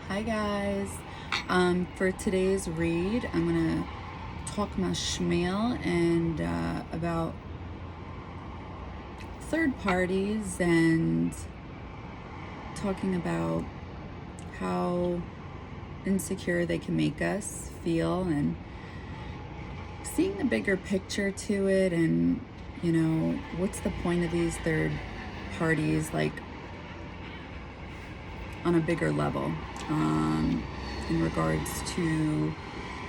Hi guys. For today's read, I'm gonna talk my schmeal and about third parties and talking about how insecure they can make us feel and seeing the bigger picture to it, and what's the point of these third parties, like on a bigger level, in regards to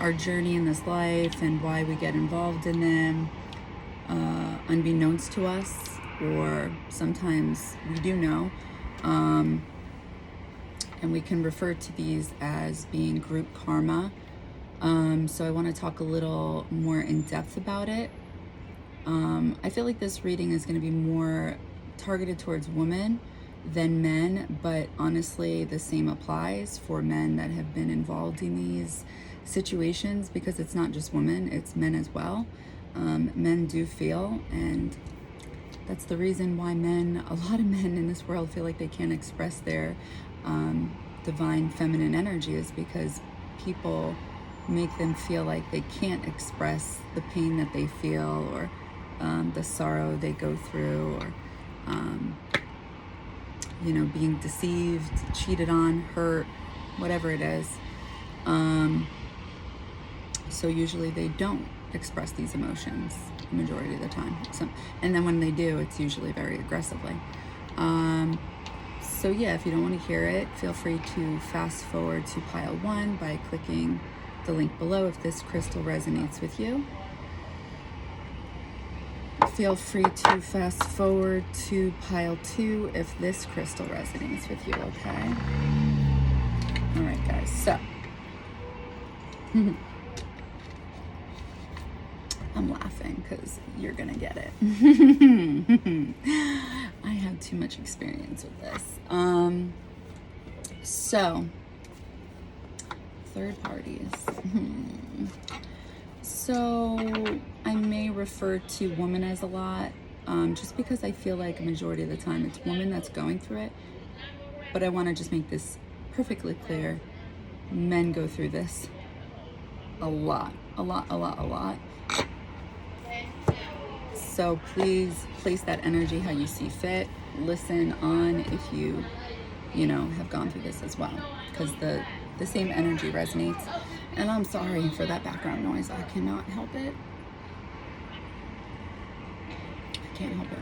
our journey in this life and why we get involved in them, unbeknownst to us, or sometimes we do know, and we can refer to these as being group karma. So I want to talk a little more in depth about it. I feel like this reading is going to be more targeted towards women than men, but honestly the same applies for men that have been involved in these situations, because it's not just women, it's men as well. Men do feel, and that's the reason why a lot of men in this world feel like they can't express their divine feminine energy, is because people make them feel like they can't express the pain that they feel, or the sorrow they go through, or being deceived, cheated on, hurt, whatever it is. So usually they don't express these emotions the majority of the time. And then when they do, it's usually very aggressively. So yeah, if you don't want to hear it, feel free to fast forward to pile 1 by clicking the link below if this crystal resonates with you. Feel free to fast forward to pile 2 if this crystal resonates with you, okay? All right, guys, so I'm laughing because you're gonna get it. I have too much experience with this. So, third parties. So I may refer to women as a lot, just because I feel like a majority of the time it's women that's going through it. But I want to just make this perfectly clear. Men go through this a lot. So please place that energy how you see fit. Listen on if you have gone through this as well, because the same energy resonates. And I'm sorry for that background noise. I cannot help it. I can't help it.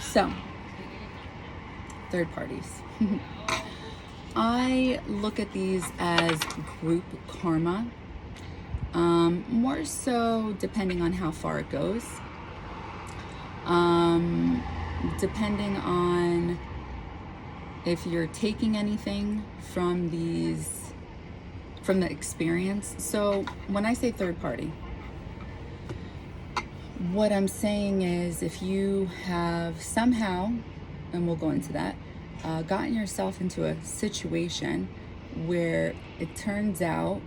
So, third parties. I look at these as group karma, more so depending on how far it goes, depending on if you're taking anything from the experience. So when I say third party, what I'm saying is, if you have somehow, and we'll go into that, gotten yourself into a situation where it turns out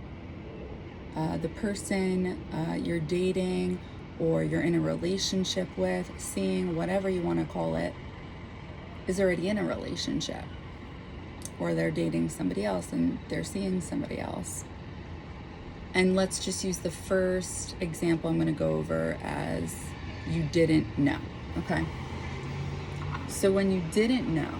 the person you're dating or you're in a relationship with, seeing, whatever you want to call it, is already in a relationship, or they're dating somebody else and they're seeing somebody else. And let's just use the first example I'm going to go over as you didn't know, okay? So when you didn't know,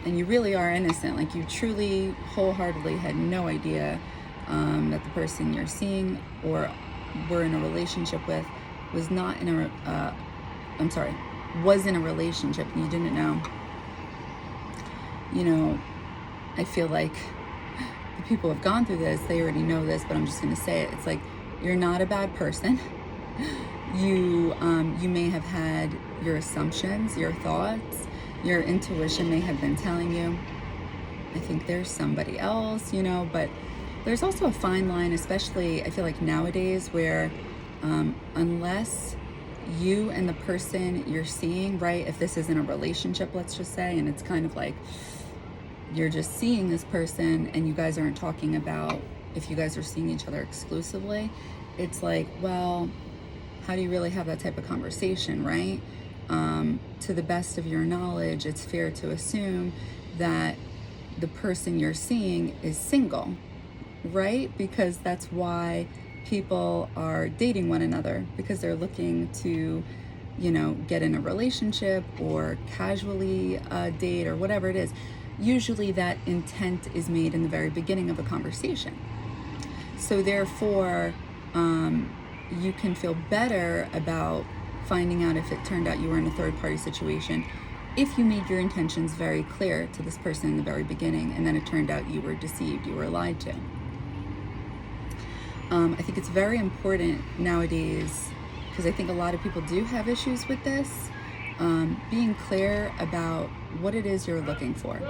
and you really are innocent, like you truly wholeheartedly had no idea that the person you're seeing or were in a relationship with was in a relationship, and you didn't know, I feel like the people who have gone through this, they already know this, but I'm just going to say it. It's like, you're not a bad person. You may have had your assumptions, your thoughts, your intuition may have been telling you, I think there's somebody else, but there's also a fine line, especially I feel like nowadays, where unless you and the person you're seeing, right, if this isn't a relationship, let's just say, and it's kind of like you're just seeing this person and you guys aren't talking about if you guys are seeing each other exclusively, it's like, well, how do you really have that type of conversation, right? To the best of your knowledge, it's fair to assume that the person you're seeing is single, right? Because that's why people are dating one another, because they're looking to, get in a relationship or casually date or whatever it is. Usually that intent is made in the very beginning of a conversation. So therefore, you can feel better about finding out if it turned out you were in a third-party situation if you made your intentions very clear to this person in the very beginning, and then it turned out you were deceived, you were lied to. I think it's very important nowadays, because I think a lot of people do have issues with this, being clear about what it is you're looking for.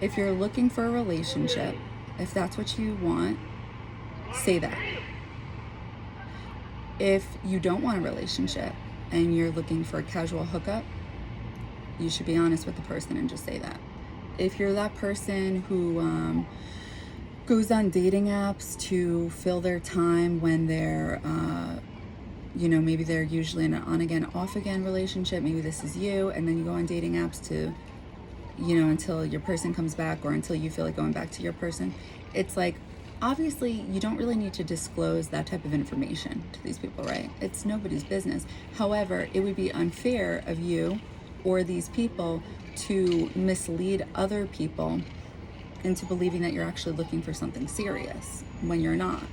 If you're looking for a relationship, if that's what you want, say that. If you don't want a relationship and you're looking for a casual hookup, you should be honest with the person and just say that. If you're that person who goes on dating apps to fill their time when they're, maybe they're usually in an on-again, off-again relationship, maybe this is you, and then you go on dating apps to, until your person comes back or until you feel like going back to your person, it's like, obviously, you don't really need to disclose that type of information to these people, right? It's nobody's business. However, it would be unfair of you or these people to mislead other people into believing that you're actually looking for something serious when you're not.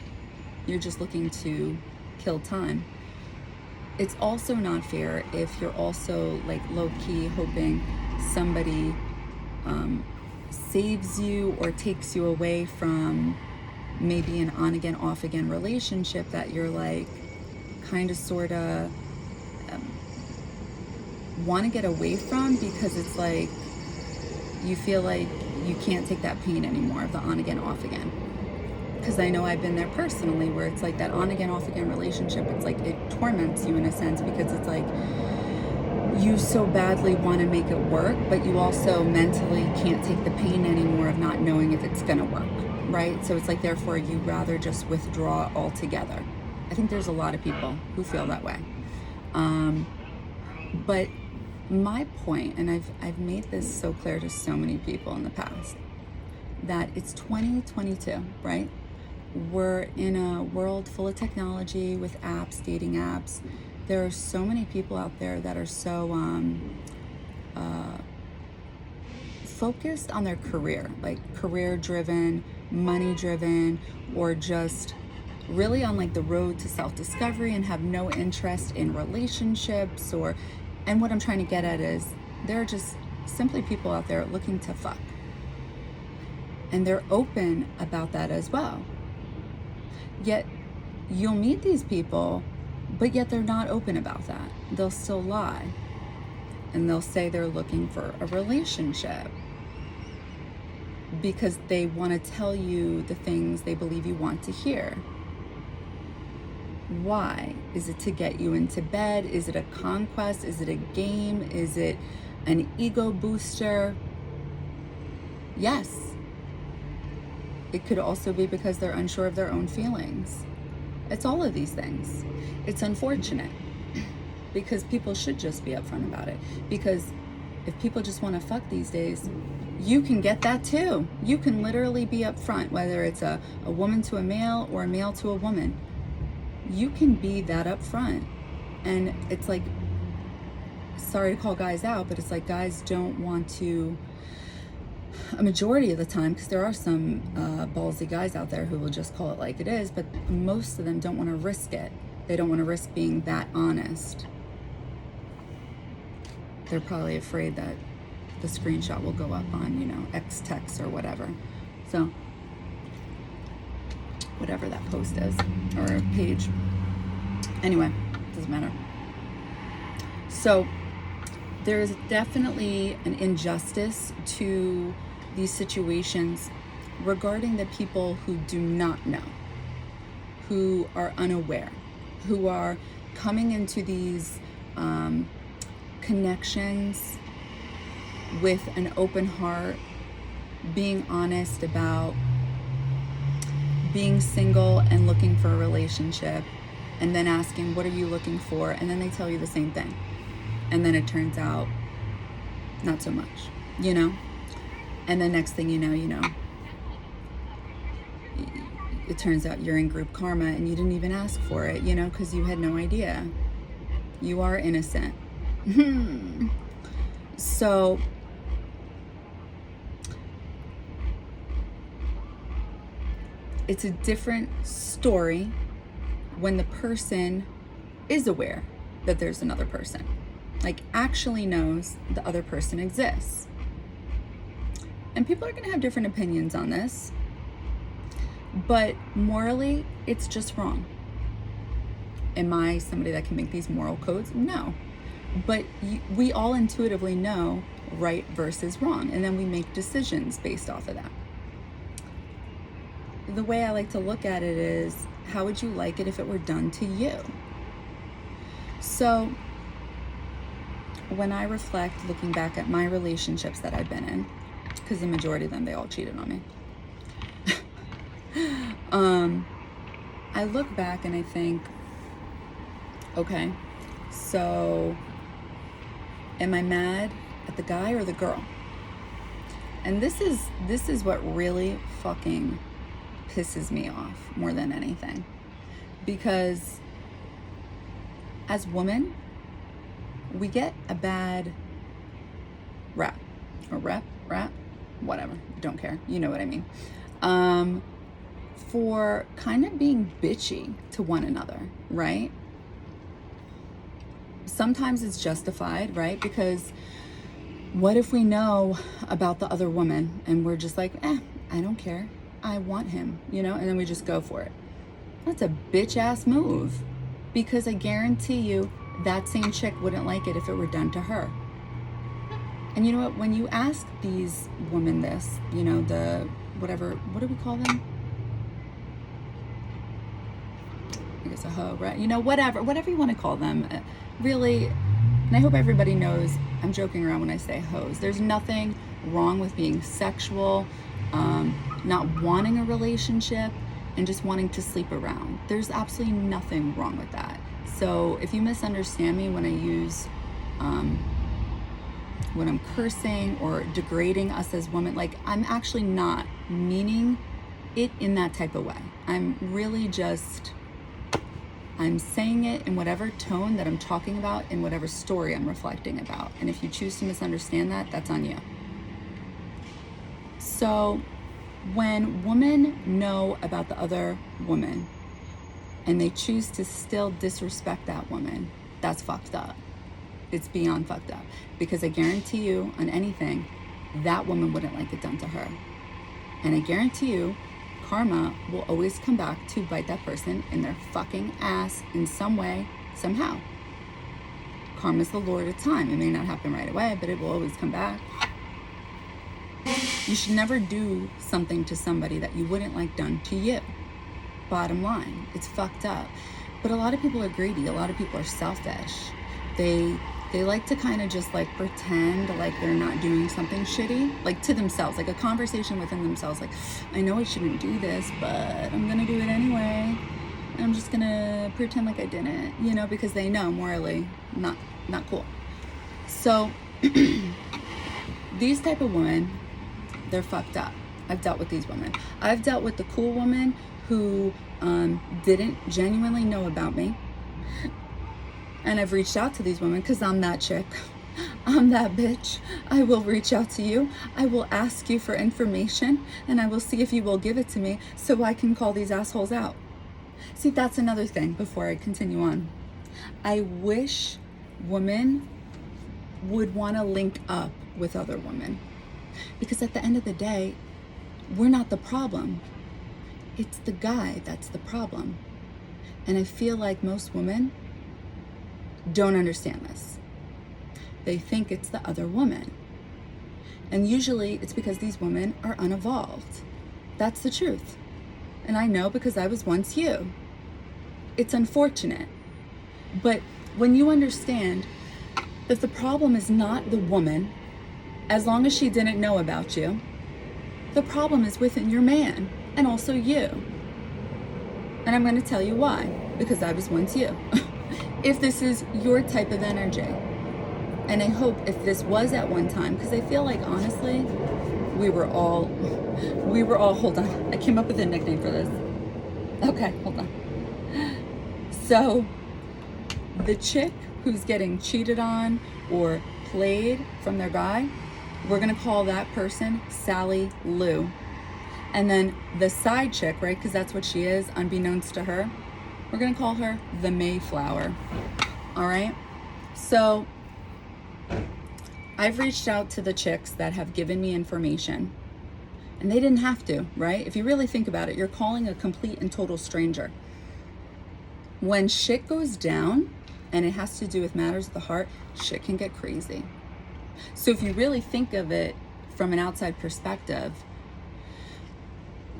You're just looking to kill time. It's also not fair if you're also like low-key hoping somebody saves you or takes you away from maybe an on-again, off-again relationship that you're like kind of sort of want to get away from, because it's like you feel like you can't take that pain anymore of the on-again, off-again. Because I know I've been there personally, where it's like that on-again, off-again relationship, it's like it torments you in a sense, because it's like you so badly want to make it work, but you also mentally can't take the pain anymore of not knowing if it's gonna work, right? So it's like, therefore, you'd rather just withdraw altogether. I think there's a lot of people who feel that way. But my point, and I've made this so clear to so many people in the past, that it's 2022, right? We're in a world full of technology with apps, dating apps. There are so many people out there that are so focused on their career, like career-driven, money-driven, or just really on like the road to self-discovery and have no interest in relationships and what I'm trying to get at is there are just simply people out there looking to fuck. And they're open about that as well. Yet you'll meet these people, but yet they're not open about that. They'll still lie. And they'll say they're looking for a relationship because they want to tell you the things they believe you want to hear. Why? Is it to get you into bed? Is it a conquest? Is it a game? Is it an ego booster? Yes. It could also be because they're unsure of their own feelings. It's all of these things. It's unfortunate because people should just be upfront about it. Because if people just want to fuck these days, you can get that too. You can literally be upfront, whether it's a woman to a male or a male to a woman. You can be that upfront. And it's like, sorry to call guys out, but it's like guys don't want to, a majority of the time, because there are some ballsy guys out there who will just call it like it is, but most of them don't want to risk it. They don't want to risk being that honest. They're probably afraid that the screenshot will go up on, X text or whatever. So, whatever that post is, or a page. Anyway, doesn't matter. So, there is definitely an injustice to these situations regarding the people who do not know, who are unaware, who are coming into these connections with an open heart, being honest about being single and looking for a relationship, and then asking, what are you looking for? And then they tell you the same thing. And then it turns out, not so much. you know? And the next thing you know, it turns out you're in group karma and you didn't even ask for it, you know, because you had no idea. You are innocent. So, it's a different story when the person is aware that there's another person, like actually knows the other person exists. And people are going to have different opinions on this, but morally, it's just wrong. Am I somebody that can make these moral codes? No. But we all intuitively know right versus wrong, and then we make decisions based off of that. The way I like to look at it is, how would you like it if it were done to you? So when I reflect, looking back at my relationships that I've been in, because the majority of them, they all cheated on me. I look back and I think, okay, so am I mad at the guy or the girl? And this is what really fucking pisses me off more than anything. Because as women, we get a bad rap, or rap, whatever, don't care, you know what I mean, for kind of being bitchy to one another, right? Sometimes it's justified, right? Because what if we know about the other woman and we're just like, I don't care, I want him, you know, and then we just go for it. That's a bitch ass move, because I guarantee you that same chick wouldn't like it if it were done to her. And you know what, when you ask these women this, you know, the whatever, what do we call them? I guess a hoe, right? You know, whatever you want to call them, really. And I hope everybody knows I'm joking around when I say hoes. There's nothing wrong with being sexual, not wanting a relationship, and just wanting to sleep around. There's absolutely nothing wrong with that. So if you misunderstand me when I use, when I'm cursing or degrading us as women, like, I'm actually not meaning it in that type of way. I'm really just, I'm saying it in whatever tone that I'm talking about, in whatever story I'm reflecting about. And if you choose to misunderstand that, that's on you. So when women know about the other woman and they choose to still disrespect that woman, that's fucked up. It's beyond fucked up. Because I guarantee you, on anything, that woman wouldn't like it done to her. And I guarantee you, karma will always come back to bite that person in their fucking ass in some way, somehow. Karma's the lord of time. It may not happen right away, but it will always come back. You should never do something to somebody that you wouldn't like done to you. Bottom line, it's fucked up. But a lot of people are greedy. A lot of people are selfish. They like to kind of just like pretend like they're not doing something shitty, like to themselves, like a conversation within themselves. Like, I know I shouldn't do this, but I'm gonna do it anyway. And I'm just gonna pretend like I didn't, you know, because they know morally not cool. So these type of women, they're fucked up. I've dealt with these women. I've dealt with the cool woman who didn't genuinely know about me. And I've reached out to these women because I'm that chick. I'm that bitch. I will reach out to you. I will ask you for information, and I will see if you will give it to me so I can call these assholes out. See, that's another thing before I continue on. I wish women would want to link up with other women, because at the end of the day, we're not the problem. It's the guy that's the problem. And I feel like most women don't understand this. They think it's the other woman. And usually it's because these women are unevolved. That's the truth. And I know because I was once you. It's unfortunate. But when you understand that the problem is not the woman, as long as she didn't know about you, the problem is within your man and also you. And I'm going to tell you why. Because I was once you. If this is your type of energy. And I hope if this was at one time, because I feel like honestly, we were all, hold on, I came up with a nickname for this. Okay, hold on. So the chick who's getting cheated on or played from their guy, we're gonna call that person Sally Lou. And then the side chick, right, because that's what she is, unbeknownst to her, we're gonna call her the Mayflower. All right, so I've reached out to the chicks that have given me information, and they didn't have to, right? If you really think about it, you're calling a complete and total stranger. When shit goes down and it has to do with matters of the heart, shit can get crazy. So if you really think of it from an outside perspective,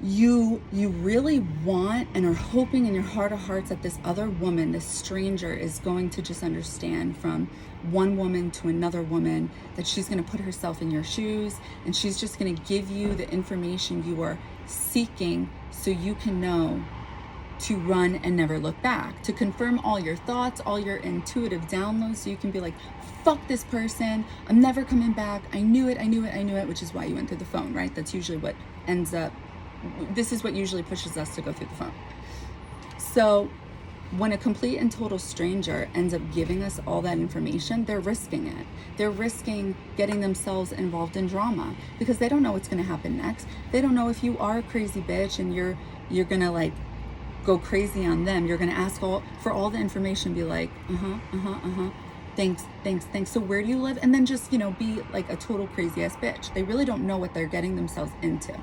you really want and are hoping in your heart of hearts that this other woman, this stranger, is going to just understand from one woman to another woman, that she's going to put herself in your shoes and she's just going to give you the information you are seeking so you can know to run and never look back, to confirm all your thoughts, all your intuitive downloads, so you can be like, fuck this person, I'm never coming back, I knew it, which is why you went through the phone, right? That's usually what ends up, this is what usually pushes us to go through the phone. So when a complete and total stranger ends up giving us all that information, they're risking it. They're risking getting themselves involved in drama because they don't know what's going to happen next. They don't know if you are a crazy bitch and you're going to like go crazy on them. You're going to ask for all the information, be like, thanks. So where do you live? And then just, be like a total crazy ass bitch. They really don't know what they're getting themselves into.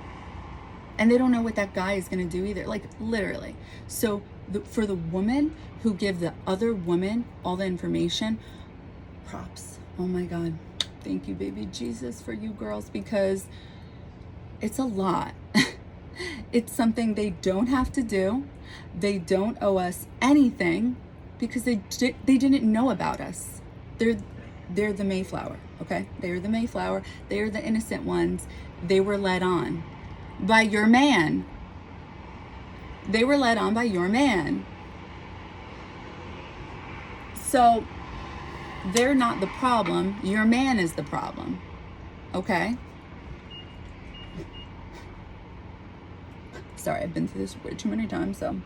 And they don't know what that guy is going to do either, like literally. So for the woman who give the other woman all the information, props. Oh my God. Thank you, baby Jesus, for you girls, because it's a lot. It's something they don't have to do. They don't owe us anything because they didn't know about us. They're the Mayflower, okay? They're the Mayflower. They're the innocent ones. They were led on by your man. They were led on by your man. So they're not the problem. Your man is the problem, okay? Sorry, I've been through this way too many times, so.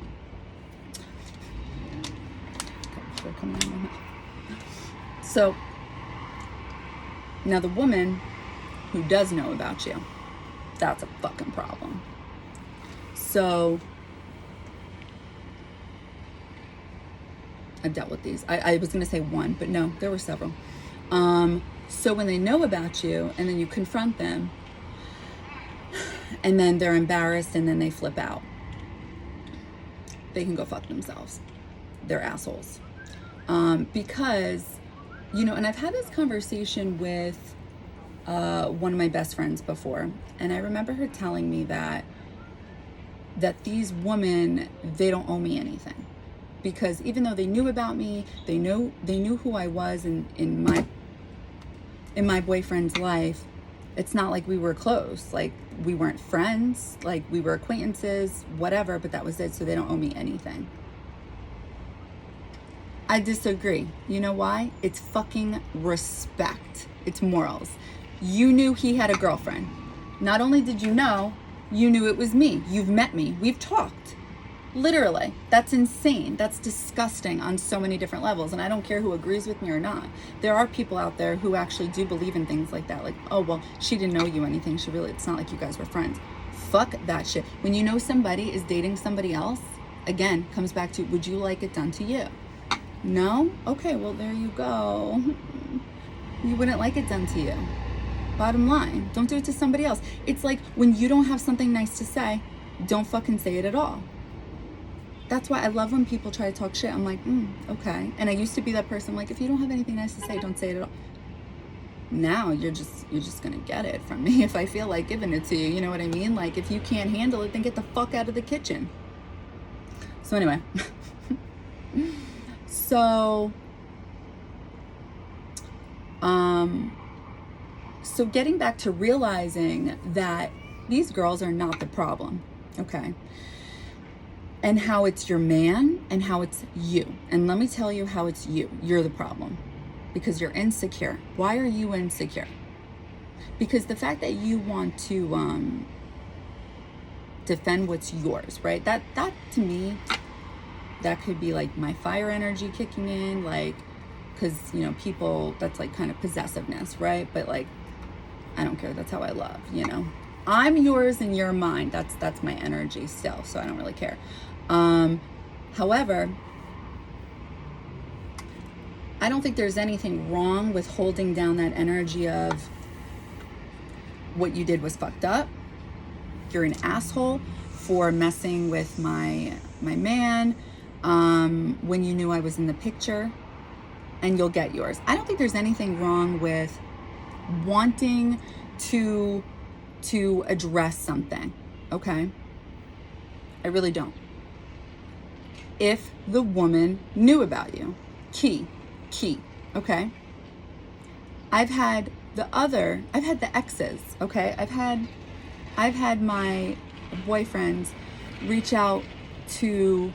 So, now the woman who does know about you, that's a fucking problem. So, I've dealt with these. I was going to say one, but no, there were several. So when they know about you and then you confront them, and then they're embarrassed and then they flip out, they can go fuck themselves. They're assholes. Because, and I've had this conversation with one of my best friends before, and I remember her telling me that these women, they don't owe me anything, because even though they knew about me, they knew who I was in my boyfriend's life, it's not like we were close, like we weren't friends, like we were acquaintances, whatever, but that was it. So they don't owe me anything. I disagree. You know why? It's fucking respect. It's morals. You knew he had a girlfriend. Not only did you know, you knew it was me. You've met me. We've talked. Literally. That's insane. That's disgusting on so many different levels. And I don't care who agrees with me or not. There are people out there who actually do believe in things like that. Like, oh, well, she didn't know you anything. It's not like you guys were friends. Fuck that shit. When you know somebody is dating somebody else, again, comes back to, would you like it done to you? No? Okay, well, there you go. You wouldn't like it done to you. Bottom line, don't do it to somebody else. It's like when you don't have something nice to say, don't fucking say it at all. That's why I love when people try to talk shit. I'm like, okay. And I used to be that person, like, if you don't have anything nice to say, don't say it at all. Now you're just gonna get it from me if I feel like giving it to you. You know what I mean? Like, if you can't handle it, then get the fuck out of the kitchen. So anyway. So getting back to realizing that these girls are not the problem, okay? And how it's your man and how it's you. And let me tell you how it's you. You're the problem. because you're insecure. Why are you insecure? Because the fact that you want to defend what's yours, right? That to me, that could be like my fire energy kicking in, like, because, you know, people, that's like kind of possessiveness, right? But like, I don't care. That's how I love, you know. I'm yours and you're mine. That's my energy still, so I don't really care. However, I don't think there's anything wrong with holding down that energy of what you did was fucked up. You're an asshole for messing with my man when you knew I was in the picture, and you'll get yours. I don't think there's anything wrong with wanting to address something, okay? I really don't. If the woman knew about you, key, okay? I've had the exes, okay? I've had my boyfriends reach out to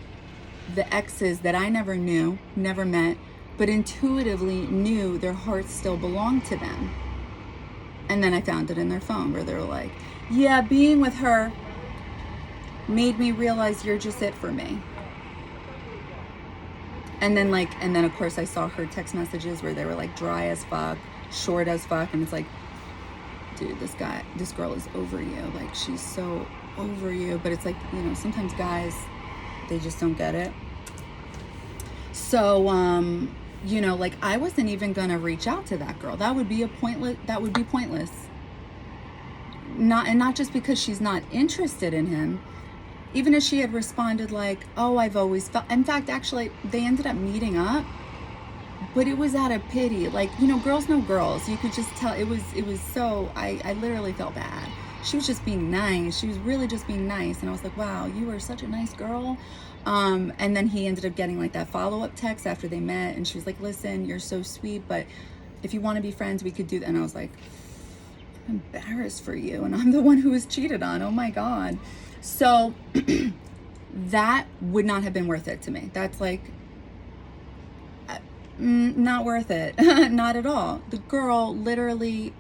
the exes that I never knew, never met, but intuitively knew their hearts still belonged to them. And then I found it in their phone where they were like, yeah, being with her made me realize you're just it for me. And then of course I saw her text messages where they were like dry as fuck, short as fuck, and it's like, dude, this girl is over you. Like, she's so over you. But it's like, you know, sometimes guys, they just don't get it. So, you know, like, I wasn't even gonna reach out to that girl. That would be pointless. Not just because she's not interested in him. Even if she had responded like, oh, I've always felt, in fact, actually, they ended up meeting up, but it was out of pity. Like, you know, girls know girls. You could just tell it was so, I literally felt bad. She was just being nice. She was really just being nice. And I was like, wow, you were such a nice girl. And then he ended up getting like that follow-up text after they met. And she was like, listen, you're so sweet, but if you want to be friends, we could do that. And I was like, I'm embarrassed for you. And I'm the one who was cheated on. Oh my God. So that would not have been worth it to me. That's like, not worth it. Not at all. The girl literally,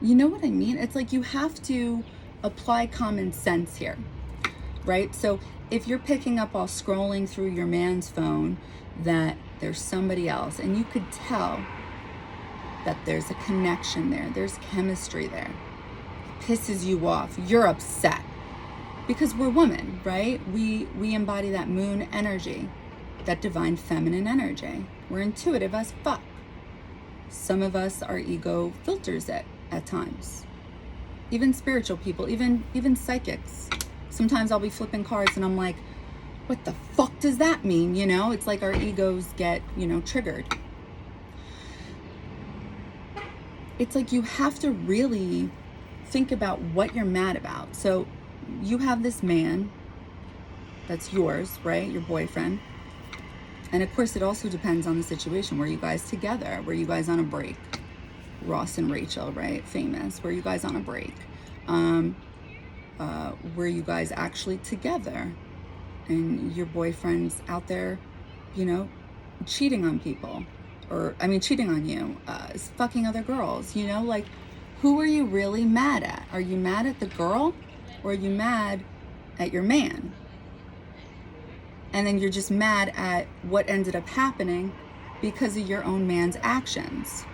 you know what I mean? It's like you have to apply common sense here, right? So if you're picking up while scrolling through your man's phone that there's somebody else, and you could tell that there's a connection there, there's chemistry there, pisses you off, you're upset, because we're women, right? We embody that moon energy, that divine feminine energy. We're intuitive as fuck. Some of us, our ego filters it at times. Even spiritual people, even psychics. Sometimes I'll be flipping cards and I'm like, what the fuck does that mean? You know, it's like our egos get, you know, triggered. It's like you have to really think about what you're mad about. So you have this man that's yours, right? Your boyfriend. And of course, it also depends on the situation. Were you guys together? Were you guys on a break? Ross and Rachel, right? Famous. Were you guys on a break? Were you guys actually together? And your boyfriend's out there, you know, cheating on people. Cheating on you, fucking other girls, you know? Like, who are you really mad at? Are you mad at the girl? Or are you mad at your man? And then you're just mad at what ended up happening because of your own man's actions.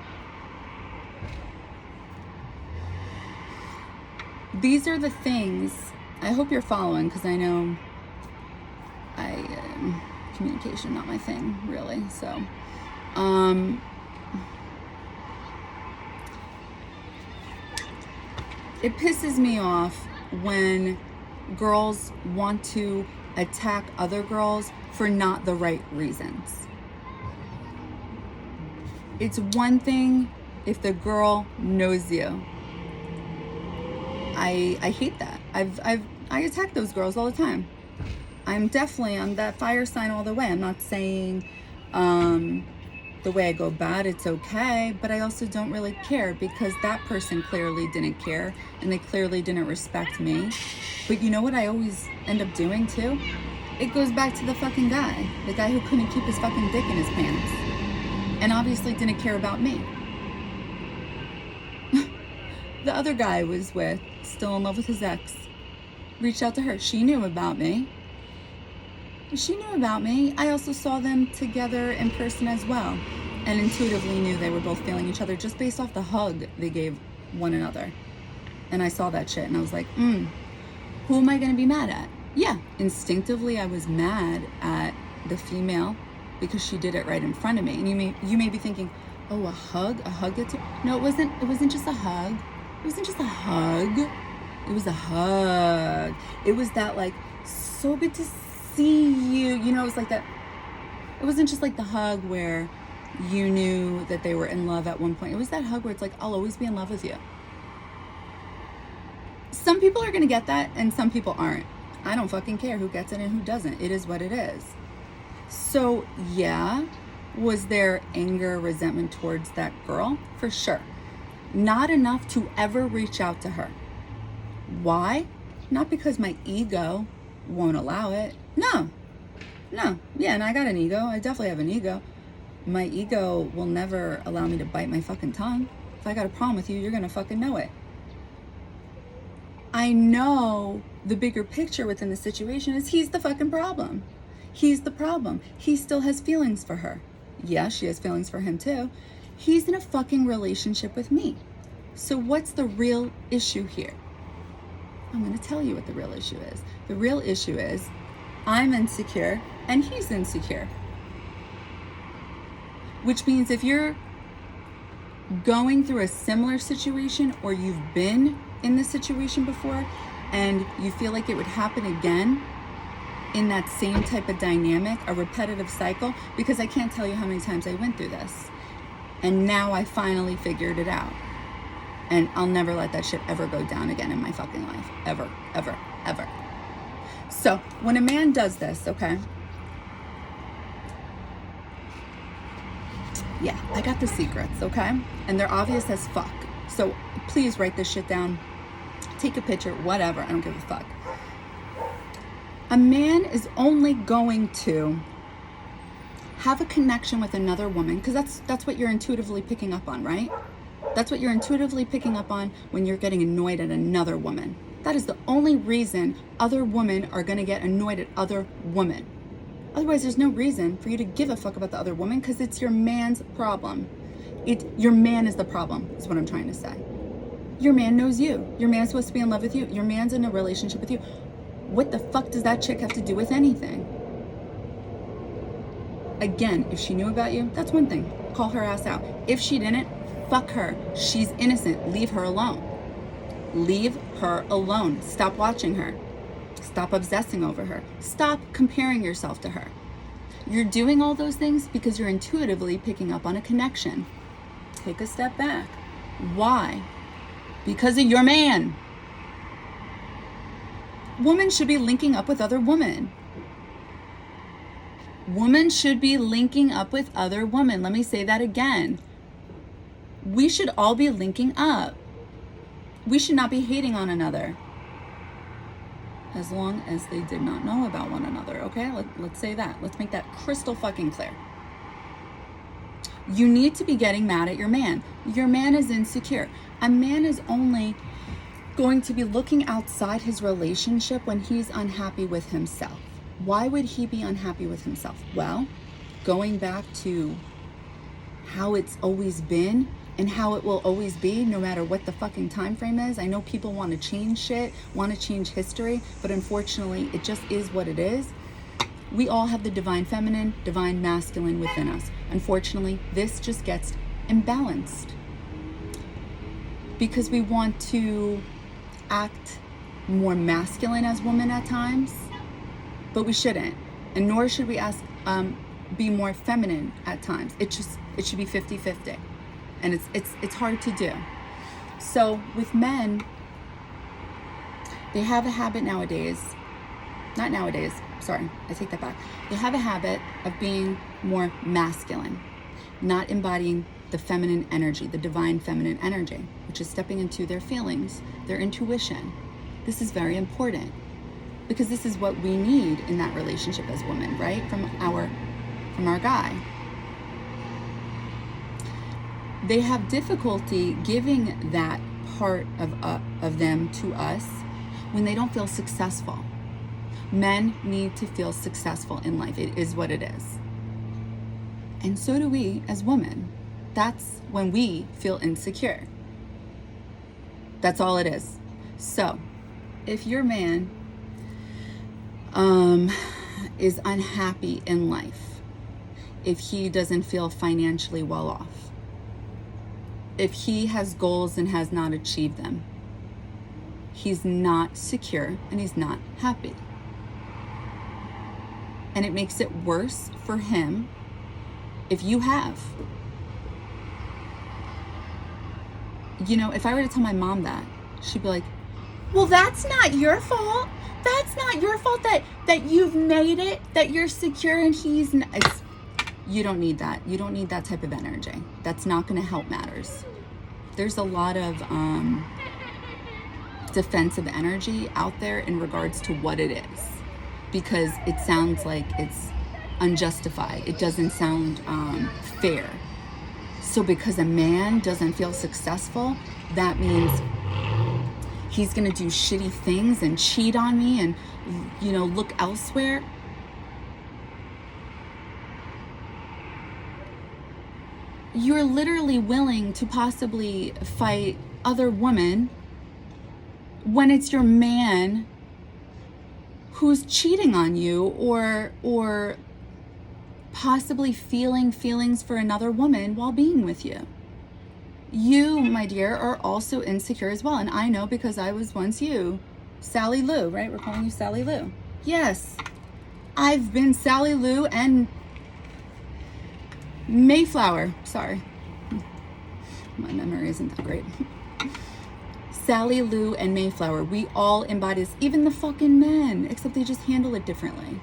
These are the things, I hope you're following, because I know communication, not my thing, really. So, it pisses me off when girls want to attack other girls for not the right reasons. It's one thing if the girl knows you. I hate that. I attack those girls all the time. I'm definitely on that fire sign all the way. I'm not saying the way I go about it's okay, but I also don't really care because that person clearly didn't care and they clearly didn't respect me. But you know what I always end up doing too? It goes back to the fucking guy. The guy who couldn't keep his fucking dick in his pants. and obviously didn't care about me. The other guy I was with, still in love with his ex, reached out to her. She knew about me. I also saw them together in person as well, and intuitively knew they were both feeling each other just based off the hug they gave one another. And I saw that shit, and I was like, who am I going to be mad at? Yeah, instinctively I was mad at the female because she did it right in front of me. And you may be thinking, oh, a hug gets you? No, it wasn't just a hug. It wasn't just a hug. It was a hug. It was that, like, so good to see you. You know, it was like that. It wasn't just like the hug where you knew that they were in love at one point. It was that hug where it's like, I'll always be in love with you. Some people are going to get that and some people aren't. I don't fucking care who gets it and who doesn't. It is what it is. So yeah, was there anger, resentment towards that girl? For sure. Not enough to ever reach out to her. Why? Not because my ego won't allow it. No. Yeah, and I got an ego. I definitely have an ego. My ego will never allow me to bite my fucking tongue. If I got a problem with you, you're gonna fucking know it. I know the bigger picture within the situation is he's the fucking problem. He's the problem. He still has feelings for her. Yeah, she has feelings for him too. He's in a fucking relationship with me. So what's the real issue here? I'm going to tell you what the real issue is. The real issue is I'm insecure and he's insecure. Which means if you're going through a similar situation or you've been in this situation before and you feel like it would happen again in that same type of dynamic, a repetitive cycle, because I can't tell you how many times I went through this. And now I finally figured it out. And I'll never let that shit ever go down again in my fucking life. Ever, ever, ever. So when a man does this, okay? Yeah, I got the secrets, okay? And they're obvious as fuck. So please write this shit down. Take a picture, whatever. I don't give a fuck. A man is only going to have a connection with another woman, because that's what you're intuitively picking up on, right? That's what you're intuitively picking up on when you're getting annoyed at another woman. That is the only reason other women are going to get annoyed at other women. Otherwise, there's no reason for you to give a fuck about the other woman, because it's your man's problem. Your man is the problem, is what I'm trying to say. Your man knows you. Your man's supposed to be in love with you. Your man's in a relationship with you. What the fuck does that chick have to do with anything? Again, if she knew about you, that's one thing. Call her ass out. If she didn't, fuck her. She's innocent. Leave her alone. Leave her alone. Stop watching her. Stop obsessing over her. Stop comparing yourself to her. You're doing all those things because you're intuitively picking up on a connection. Take a step back. Why? Because of your man. Women should be linking up with other women. Women should be linking up with other women. Let me say that again. We should all be linking up. We should not be hating on another. As long as they did not know about one another, okay? Let's say that. Let's make that crystal fucking clear. You need to be getting mad at your man. Your man is insecure. A man is only going to be looking outside his relationship when he's unhappy with himself. Why would he be unhappy with himself? Well, going back to how it's always been and how it will always be, no matter what the fucking time frame is. I know people want to change shit, want to change history, but unfortunately, it just is what it is. We all have the divine feminine, divine masculine within us. Unfortunately, this just gets imbalanced because we want to act more masculine as women at times, but we shouldn't, and nor should we be more feminine at times. It should be 50-50, and it's hard to do. So with men, they have a habit nowadays. Not nowadays. Sorry, I take that back. They have a habit of being more masculine, not embodying the feminine energy, the divine feminine energy, which is stepping into their feelings, their intuition. This is very important because this is what we need in that relationship as women, right? From our guy. they have difficulty giving that part of them to us when they don't feel successful. Men need to feel successful in life. It is what it is. And so do we as women. That's when we feel insecure. That's all it is. So, if your man is unhappy in life, if he doesn't feel financially well off, if he has goals and has not achieved them, he's not secure and he's not happy. And it makes it worse for him if you have. You know, if I were to tell my mom that, she'd be like, well, that's not your fault. That's not your fault that you've made it, that you're secure and he's not. You don't need that. You don't need that type of energy. That's not going to help matters. There's a lot of defensive energy out there in regards to what it is, because it sounds like it's unjustified. It doesn't sound fair. So because a man doesn't feel successful, that means he's going to do shitty things and cheat on me and, you know, look elsewhere. You're literally willing to possibly fight other women when it's your man who's cheating on you or possibly feeling feelings for another woman while being with you. You, my dear, are also insecure as well. And I know because I was once you. Sally Lou, right? We're calling you Sally Lou. Yes. I've been Sally Lou and Mayflower. Sorry. My memory isn't that great. Sally Lou and Mayflower. We all embody this. Even the fucking men. Except they just handle it differently.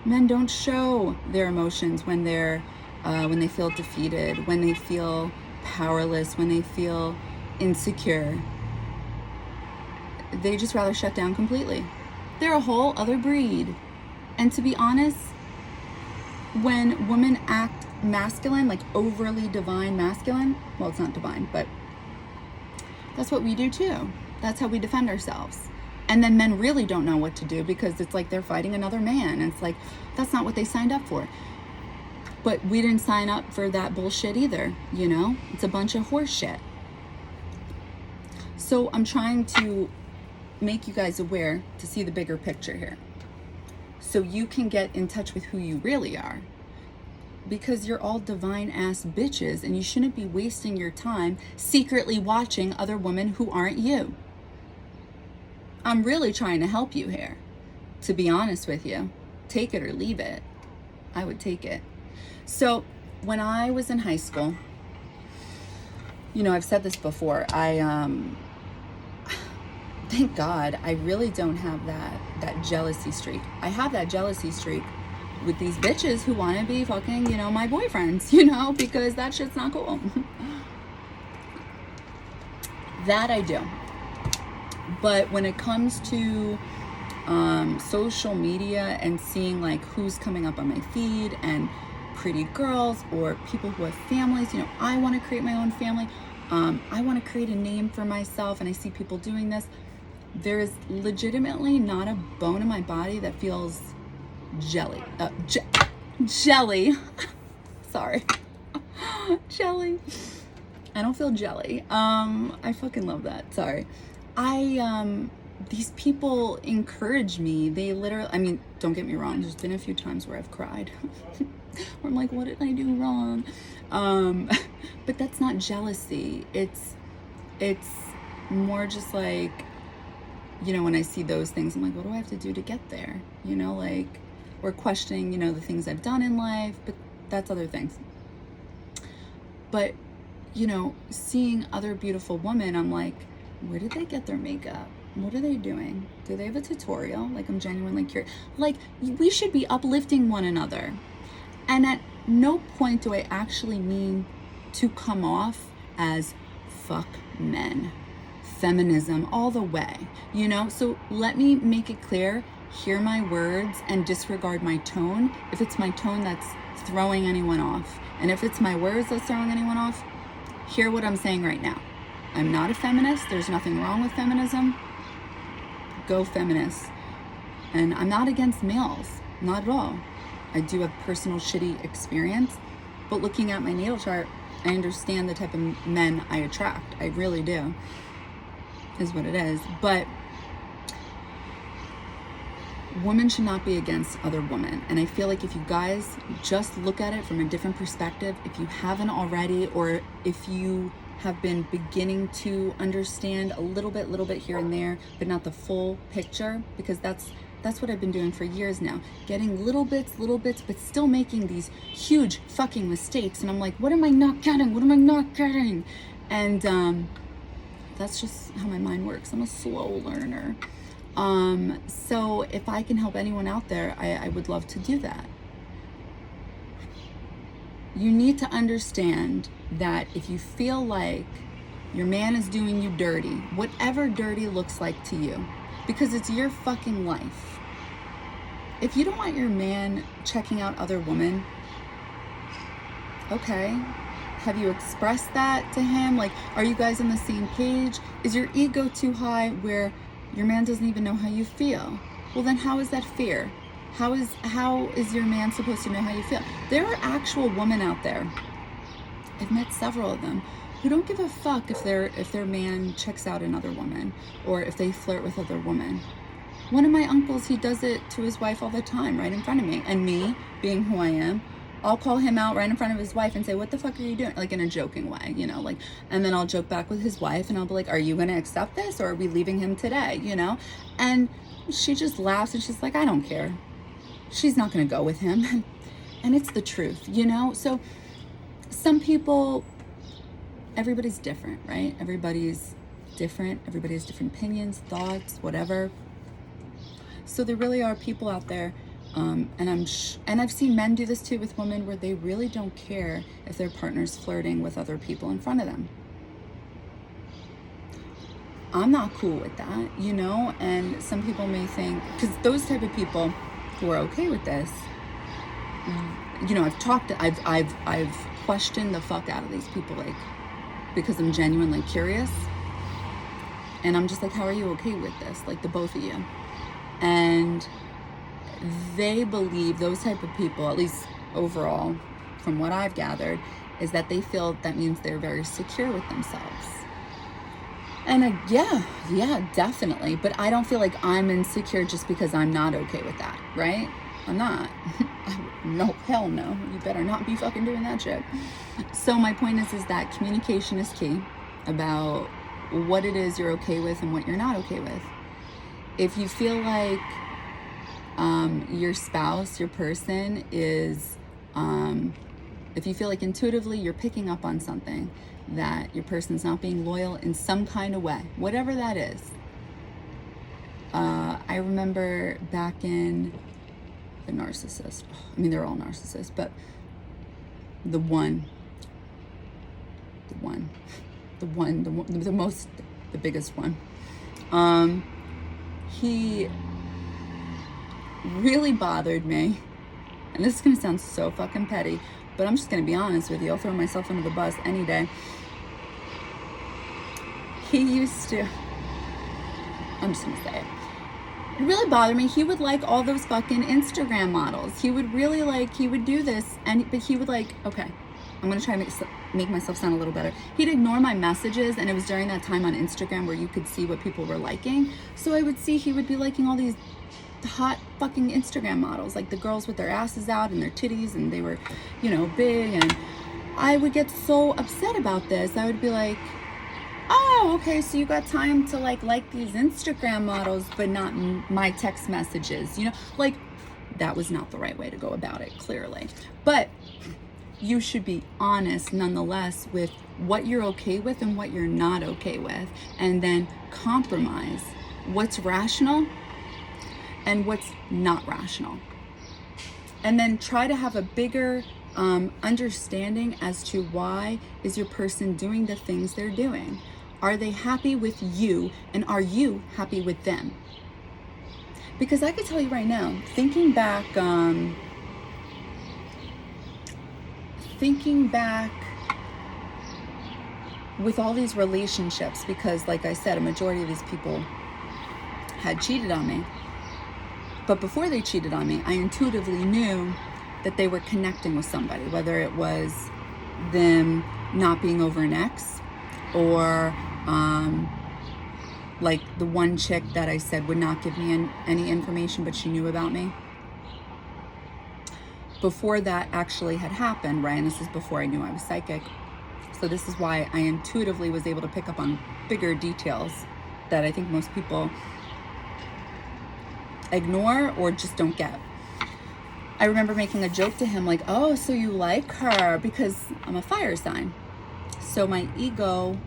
Men don't show their emotions when they feel defeated, when they feel powerless, when they feel insecure. They just rather shut down completely. They're a whole other breed. And to be honest, when women act masculine, like overly divine masculine, well, it's not divine, but that's what we do too. That's how we defend ourselves. And then men really don't know what to do because it's like they're fighting another man. And it's like, that's not what they signed up for. But we didn't sign up for that bullshit either, you know? It's a bunch of horse shit. So I'm trying to make you guys aware to see the bigger picture here. So you can get in touch with who you really are. Because you're all divine ass bitches and you shouldn't be wasting your time secretly watching other women who aren't you. I'm really trying to help you here, to be honest with you. Take it or leave it. I would take it. So when I was in high school, you know, I've said this before, thank God, I really don't have that jealousy streak. I have that jealousy streak with these bitches who want to be fucking, you know, my boyfriends, you know, because that shit's not cool. That I do. But when it comes to social media and seeing like who's coming up on my feed and pretty girls or people who have families, you know, I want to create my own family. I want to create a name for myself, and I see people doing this. There is legitimately not a bone in my body that feels jelly. Jelly. Sorry. Jelly. I don't feel jelly. I fucking love that. Sorry. These people encourage me. They literally, I mean, don't get me wrong. There's been a few times where I've cried. Where I'm like, what did I do wrong? But that's not jealousy. It's more just like, you know, when I see those things, I'm like, what do I have to do to get there? You know, like, or questioning, you know, the things I've done in life, but that's other things. But, you know, seeing other beautiful women, I'm like, where did they get their makeup? What are they doing? Do they have a tutorial? Like, I'm genuinely curious. Like, we should be uplifting one another. And at no point do I actually mean to come off as fuck men. Feminism all the way, you know? So let me make it clear, hear my words and disregard my tone if it's my tone that's throwing anyone off. And if it's my words that's throwing anyone off, hear what I'm saying right now. I'm not a feminist. There's nothing wrong with feminism. Go feminist. And I'm not against males, not at all. I do have personal shitty experience, but looking at my natal chart, I understand the type of men I attract. I really do, is what it is. But women should not be against other women. And I feel like if you guys just look at it from a different perspective, if you haven't already, or if you have been beginning to understand a little bit here and there, but not the full picture, because that's what I've been doing for years now, getting little bits, but still making these huge fucking mistakes. And I'm like, what am I not getting? What am I not getting? And that's just how my mind works. I'm a slow learner. So if I can help anyone out there, I would love to do that. You need to understand that if you feel like your man is doing you dirty, whatever dirty looks like to you, because it's your fucking life. If you don't want your man checking out other women, okay. Have you expressed that to him? Like, are you guys on the same page? Is your ego too high where your man doesn't even know how you feel? Well, then how is that fair? How is your man supposed to know how you feel? There are actual women out there, I've met several of them, who don't give a fuck if their man checks out another woman or if they flirt with other women. One of my uncles, he does it to his wife all the time, right in front of me. And me, being who I am, I'll call him out right in front of his wife and say, what the fuck are you doing? Like in a joking way, you know, like, and then I'll joke back with his wife and I'll be like, are you going to accept this or are we leaving him today? You know? And she just laughs and she's like, I don't care. She's not going to go with him. And it's the truth, you know? So some people, everybody's different, right? Everybody's different. Everybody has different opinions, thoughts, whatever. So there really are people out there, and I've seen men do this too with women, where they really don't care if their partner's flirting with other people in front of them. I'm not cool with that, you know. And some people may think, because those type of people who are okay with this, you know, I've questioned the fuck out of these people, like, because I'm genuinely curious, and I'm just like, how are you okay with this? Like, the both of you. And they believe, those type of people, at least overall from what I've gathered, is that they feel that means they're very secure with themselves. And yeah, definitely. But I don't feel like I'm insecure just because I'm not okay with that, right? I'm not. No, hell no. You better not be fucking doing that shit. So my point is that communication is key about what it is you're okay with and what you're not okay with. If you feel like your spouse, your person is, if you feel like intuitively you're picking up on something, that your person's not being loyal in some kind of way, whatever that is. I remember back in the narcissist, I mean, they're all narcissists, but the biggest one, he really bothered me. And this is going to sound so fucking petty, but I'm just going to be honest with you. I'll throw myself under the bus any day. He used to, I'm just going to say it. It really bothered me. He would like all those fucking Instagram models. He would really like, he would do this, but he would like, okay, I'm going to try and make myself sound a little better. He'd ignore my messages, and it was during that time on Instagram where you could see what people were liking. So I would see he would be liking all these hot fucking Instagram models, like the girls with their asses out and their titties, and they were, you know, big. And I would get so upset about this. I would be like, oh, okay, so you got time to like these Instagram models, but not my text messages, you know? Like, that was not the right way to go about it, clearly. But you should be honest nonetheless with what you're okay with and what you're not okay with, and then compromise what's rational and what's not rational. And then try to have a bigger understanding as to why is your person doing the things they're doing. Are they happy with you, and are you happy with them? Because I could tell you right now, thinking back with all these relationships, because like I said, a majority of these people had cheated on me. But before they cheated on me, I intuitively knew that they were connecting with somebody, whether it was them not being over an ex, or like the one chick that I said would not give me any information, but she knew about me. Before that actually had happened, right, and this is before I knew I was psychic, so this is why I intuitively was able to pick up on bigger details that I think most people ignore or just don't get. I remember making a joke to him like, oh, so you like her, because I'm a fire sign. So my ego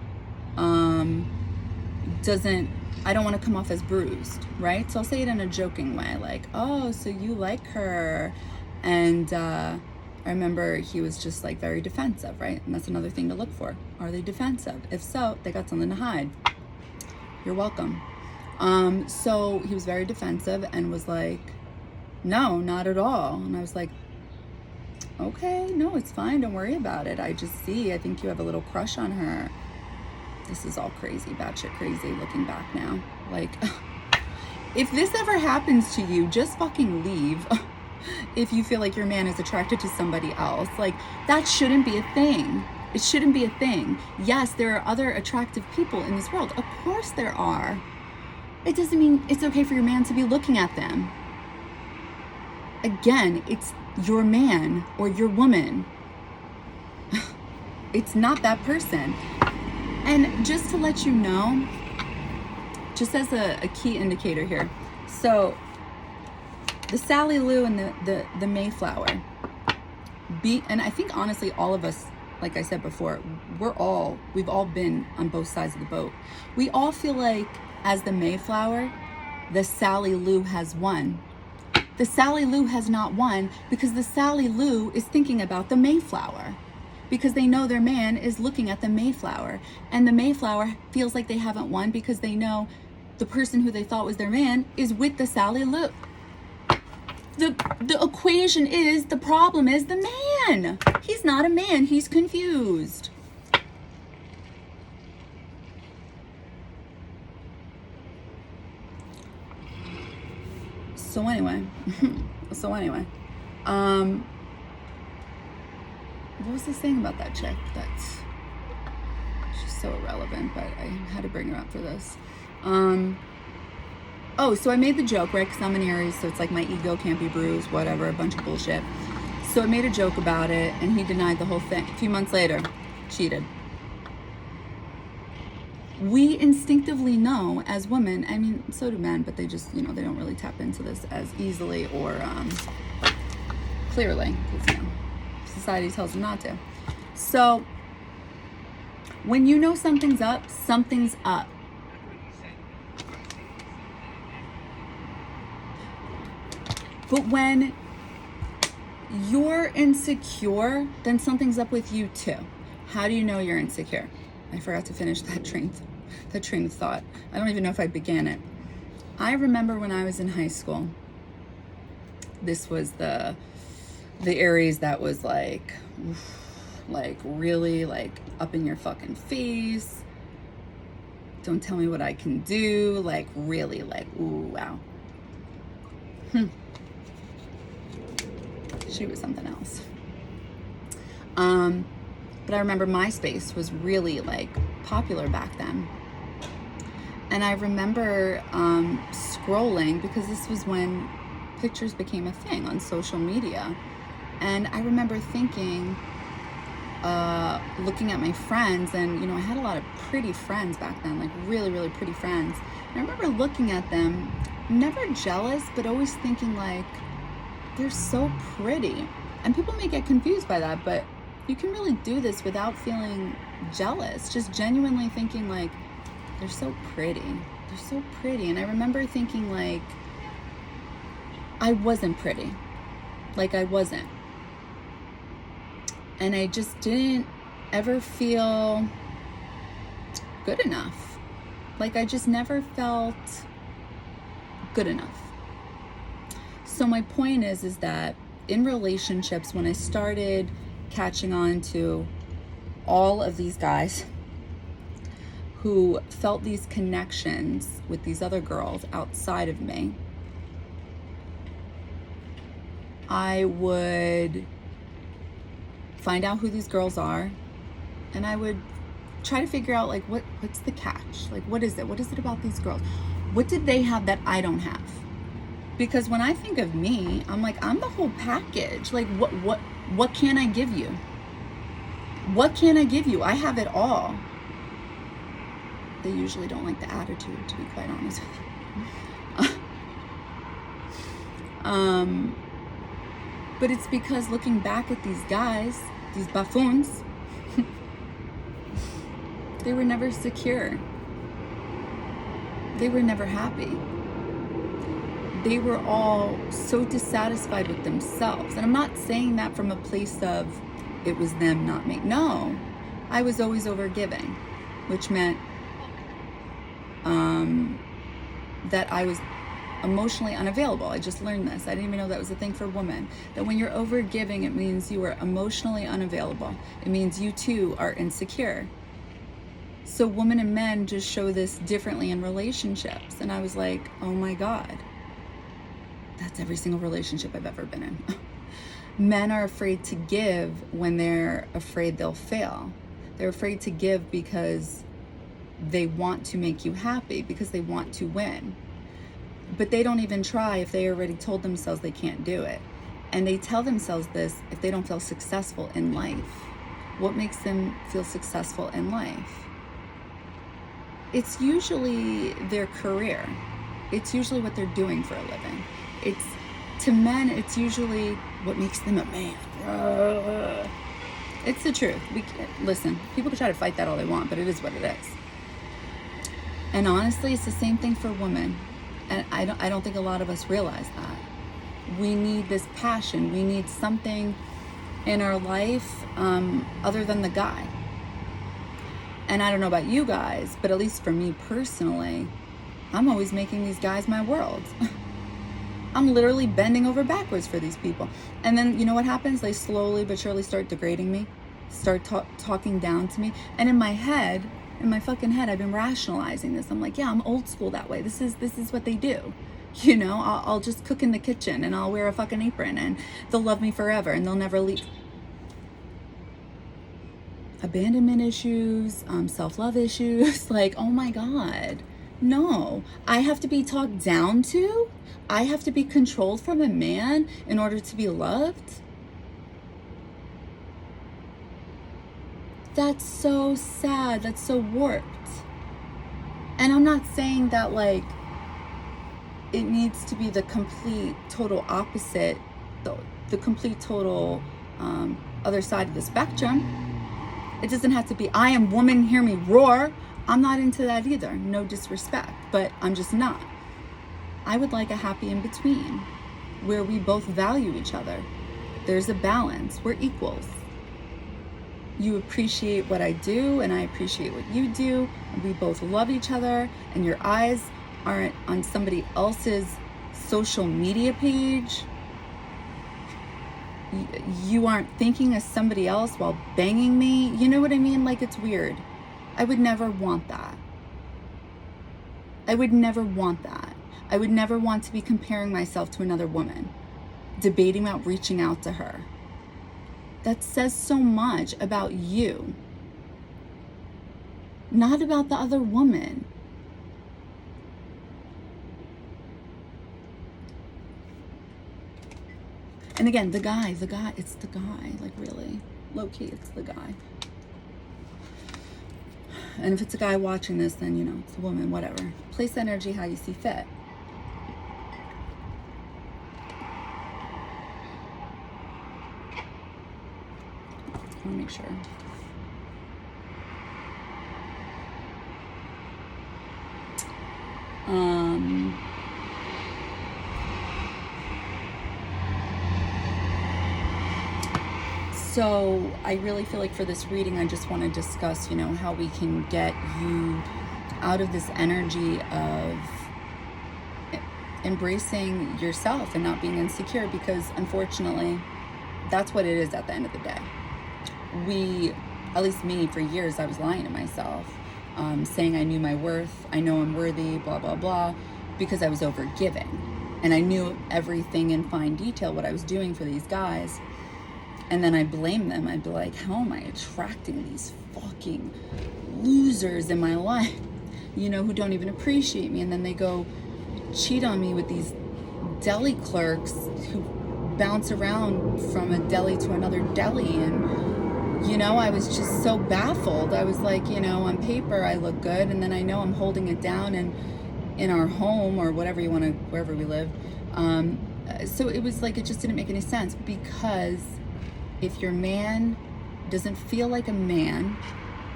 I don't want to come off as bruised, right? So I'll say it in a joking way, like, oh, so you like her. And I remember he was just like very defensive, right? And that's another thing to look for. Are they defensive? If so, they got something to hide. You're welcome. So he was very defensive and was like, no, not at all. And I was like, okay, no, it's fine. Don't worry about it. I think you have a little crush on her. This is all crazy, batshit crazy looking back now. Like, if this ever happens to you, just fucking leave. If you feel like your man is attracted to somebody else, like, that shouldn't be a thing. It shouldn't be a thing. Yes, there are other attractive people in this world. Of course there are. It doesn't mean it's okay for your man to be looking at them. Again, it's your man or your woman. It's not that person. And just to let you know, just as a key indicator here, so the Sally Lou and the Mayflower, and I think honestly all of us, like I said before, we've all been on both sides of the boat. We all feel like, as the Mayflower, the Sally Lou has won. The Sally Lou has not won, because the Sally Lou is thinking about the Mayflower, because they know their man is looking at the Mayflower, and the Mayflower feels like they haven't won because they know the person who they thought was their man is with the Sally Lou. The equation is, the problem is the man. He's not a man. He's confused. So anyway, what was I saying about that chick? She's so irrelevant, but I had to bring her up for this. Oh, so I made the joke, right? Because I'm an Aries, so it's like my ego can't be bruised, whatever, a bunch of bullshit. So I made a joke about it, and he denied the whole thing. A few months later, cheated. We instinctively know as women, I mean, so do men, but they just, they don't really tap into this as easily or clearly, because, society tells them not to. So when you know something's up, something's up. But when you're insecure, then something's up with you too. How do you know you're insecure? I forgot to finish that train of thought. I don't even know if I began it. I remember when I was in high school, this was the Aries that was like really like up in your fucking face. Don't tell me what I can do. Like really like, ooh, wow. She was something else. But I remember MySpace was really like popular back then. And I remember scrolling, because this was when pictures became a thing on social media. And I remember thinking, looking at my friends, and I had a lot of pretty friends back then, like really, really pretty friends. And I remember looking at them, never jealous, but always thinking like, they're so pretty. And people may get confused by that, but you can really do this without feeling jealous, just genuinely thinking like, they're so pretty. They're so pretty. And I remember thinking like, I wasn't pretty. Like I wasn't. And I just didn't ever feel good enough. Like I just never felt good enough. So my point is that in relationships, when I started catching on to all of these guys who felt these connections with these other girls outside of me, I would find out who these girls are, and I would try to figure out, like, what's the catch? Like, what is it? What is it about these girls? What did they have that I don't have? Because when I think of me, I'm like, I'm the whole package. Like, what can I give you? What can I give you? I have it all. They usually don't like the attitude, to be quite honest with you. But it's because looking back at these guys, these buffoons, they were never secure. They were never happy. They were all so dissatisfied with themselves. And I'm not saying that from a place of it was them, not me. No, I was always overgiving, which meant that I was emotionally unavailable. I just learned this. I didn't even know that was a thing for women. That when you're overgiving, it means you are emotionally unavailable. It means you too are insecure. So women and men just show this differently in relationships. And I was like, oh my God, that's every single relationship I've ever been in. Men are afraid to give when they're afraid they'll fail. They're afraid to give because they want to make you happy, because they want to win. But they don't even try if they already told themselves they can't do it. And they tell themselves this if they don't feel successful in life. What makes them feel successful in life? It's usually their career. It's usually what they're doing for a living. To men, it's usually what makes them a man. It's the truth. Listen, people can try to fight that all they want, but it is what it is. And honestly, it's the same thing for women. And I don't think a lot of us realize that. We need this passion. We need something in our life other than the guy. And I don't know about you guys, but at least for me personally, I'm always making these guys my world. I'm literally bending over backwards for these people. And then you know what happens? They slowly but surely start degrading me, start talking down to me. And in my head, in my fucking head, I've been rationalizing this. I'm like, yeah, I'm old school that way. This is what they do. You know, I'll just cook in the kitchen and I'll wear a fucking apron and they'll love me forever and they'll never leave. Abandonment issues, self-love issues, like, oh my God. No, I have to be talked down to. I have to be controlled from a man in order to be loved. That's so sad. That's so warped. And I'm not saying that, like, it needs to be the complete, total opposite, the complete, total other side of the spectrum. It doesn't have to be, I am woman, hear me roar. I'm not into that either. No disrespect, but I'm just not. I would like a happy in between where we both value each other. There's a balance. We're equals. You appreciate what I do and I appreciate what you do. And we both love each other and your eyes aren't on somebody else's social media page. You aren't thinking of somebody else while banging me. You know what I mean? Like, it's weird. I would never want that. I would never want that. I would never want to be comparing myself to another woman, debating about reaching out to her. That says so much about you, not about the other woman. And again, the guy, it's the guy, like, really, low-key, it's the guy. And if it's a guy watching this, then, you know, it's a woman, whatever. Place the energy how you see fit. I want to make sure. So I really feel like for this reading, I just want to discuss, you know, how we can get you out of this energy of embracing yourself and not being insecure, because unfortunately, that's what it is at the end of the day. At least me, for years, I was lying to myself. saying I knew my worth, I know I'm worthy, blah, blah, blah, because I was overgiving. And I knew everything in fine detail, what I was doing for these guys. And then I'd blame them. I'd be like, how am I attracting these fucking losers in my life, you know, who don't even appreciate me? And then they go cheat on me with these deli clerks who bounce around from a deli to another deli. And, you know, I was just so baffled. I was like, you know, on paper I look good, and then I know I'm holding it down and in our home or whatever you want to, wherever we live. So it was like, it just didn't make any sense, because if your man doesn't feel like a man,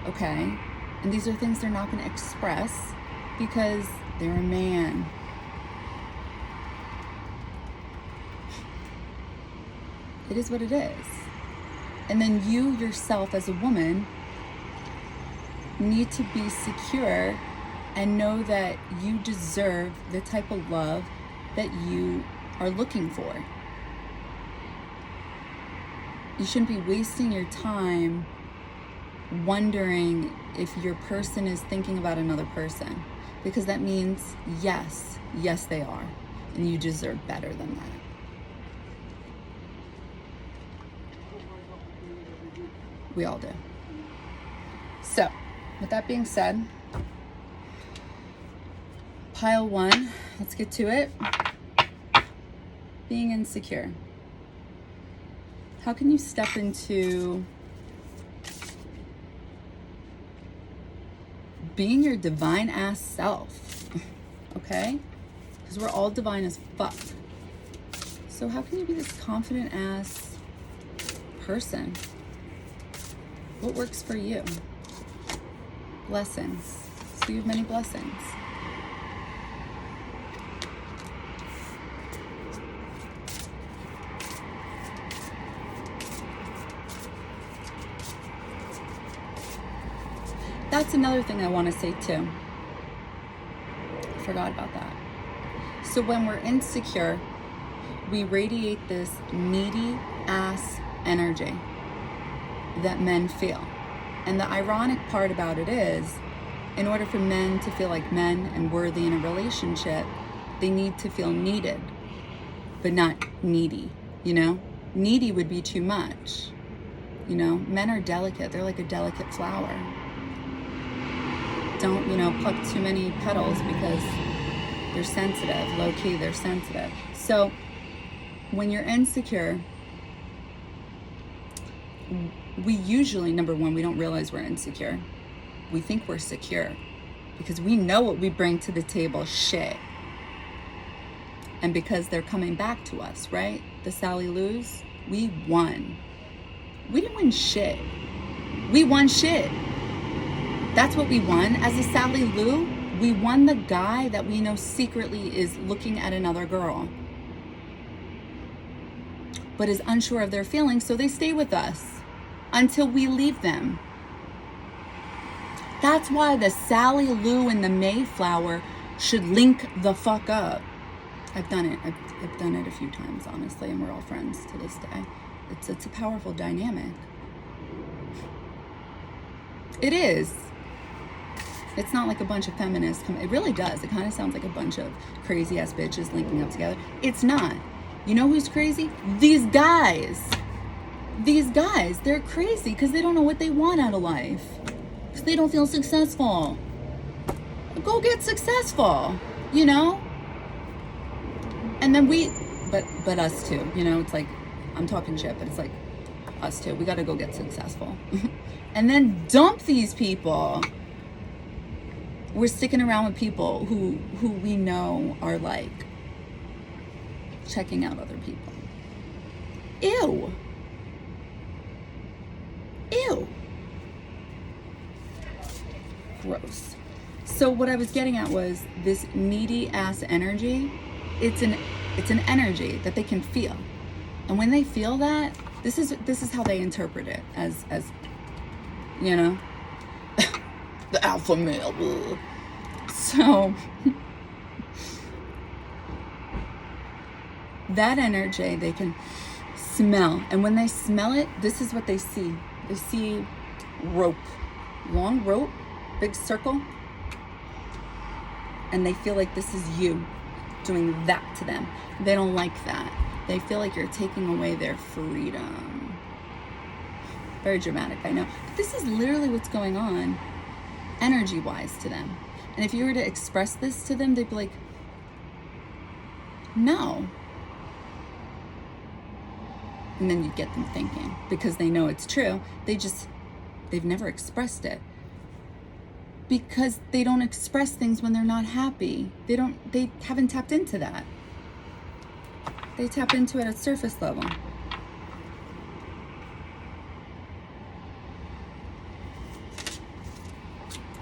okay, and these are things they're not going to express because they're a man. It is what it is. And then you yourself as a woman need to be secure and know that you deserve the type of love that you are looking for. You shouldn't be wasting your time wondering if your person is thinking about another person, because that means yes they are, and you deserve better than that. We all do. So, with that being said, pile one, let's get to it. Being insecure. How can you step into being your divine ass self? Okay? Because we're all divine as fuck. So how can you be this confident ass person? What works for you? Blessings. So you have many blessings. That's another thing I want to say too. I forgot about that. So when we're insecure, we radiate this needy ass energy that men feel. And the ironic part about it is, in order for men to feel like men and worthy in a relationship, they need to feel needed, but not needy, you know? Needy would be too much. You know, men are delicate. They're like a delicate flower. Don't, you know, pluck too many petals because they're sensitive. Low key, they're sensitive. So when you're insecure, we usually, number one, we don't realize we're insecure. We think we're secure because we know what we bring to the table, shit. And because they're coming back to us, right? The Sally Lou's, we won. We didn't win shit. We won shit. That's what we won. As a Sally Lou, we won the guy that we know secretly is looking at another girl, but is unsure of their feelings, so they stay with us until we leave them. That's why the Sally Lou and the Mayflower should link the fuck up. I've done it. I've done it a few times, honestly, and we're all friends to this day. It's a powerful dynamic. It is. It's not like a bunch of feminists it really does. It kind of sounds like a bunch of crazy ass bitches linking up together. It's not. You know who's crazy? These guys. These guys, they're crazy because they don't know what they want out of life. Because they don't feel successful. Go get successful, you know? And then but us too, you know? It's like, I'm talking shit, but it's like us too. We got to go get successful. And then dump these people. We're sticking around with people who we know are like checking out other people. Ew. Ew. Gross. So what I was getting at was this needy ass energy. It's an energy that they can feel. And when they feel that, this is how they interpret it as you know, the alpha male. So that energy they can smell, and when they smell it, this is what they see. They see rope, long rope big circle, and they feel like this is you doing that to them. They don't like that. They feel like you're taking away their freedom. Very dramatic, I know. But this is literally what's going on energy-wise to them. And if you were to express this to them, they'd be like, no. And then you get them thinking, because they know it's true. They've never expressed it. Because they don't express things when they're not happy. They haven't tapped into that. They tap into it at surface level.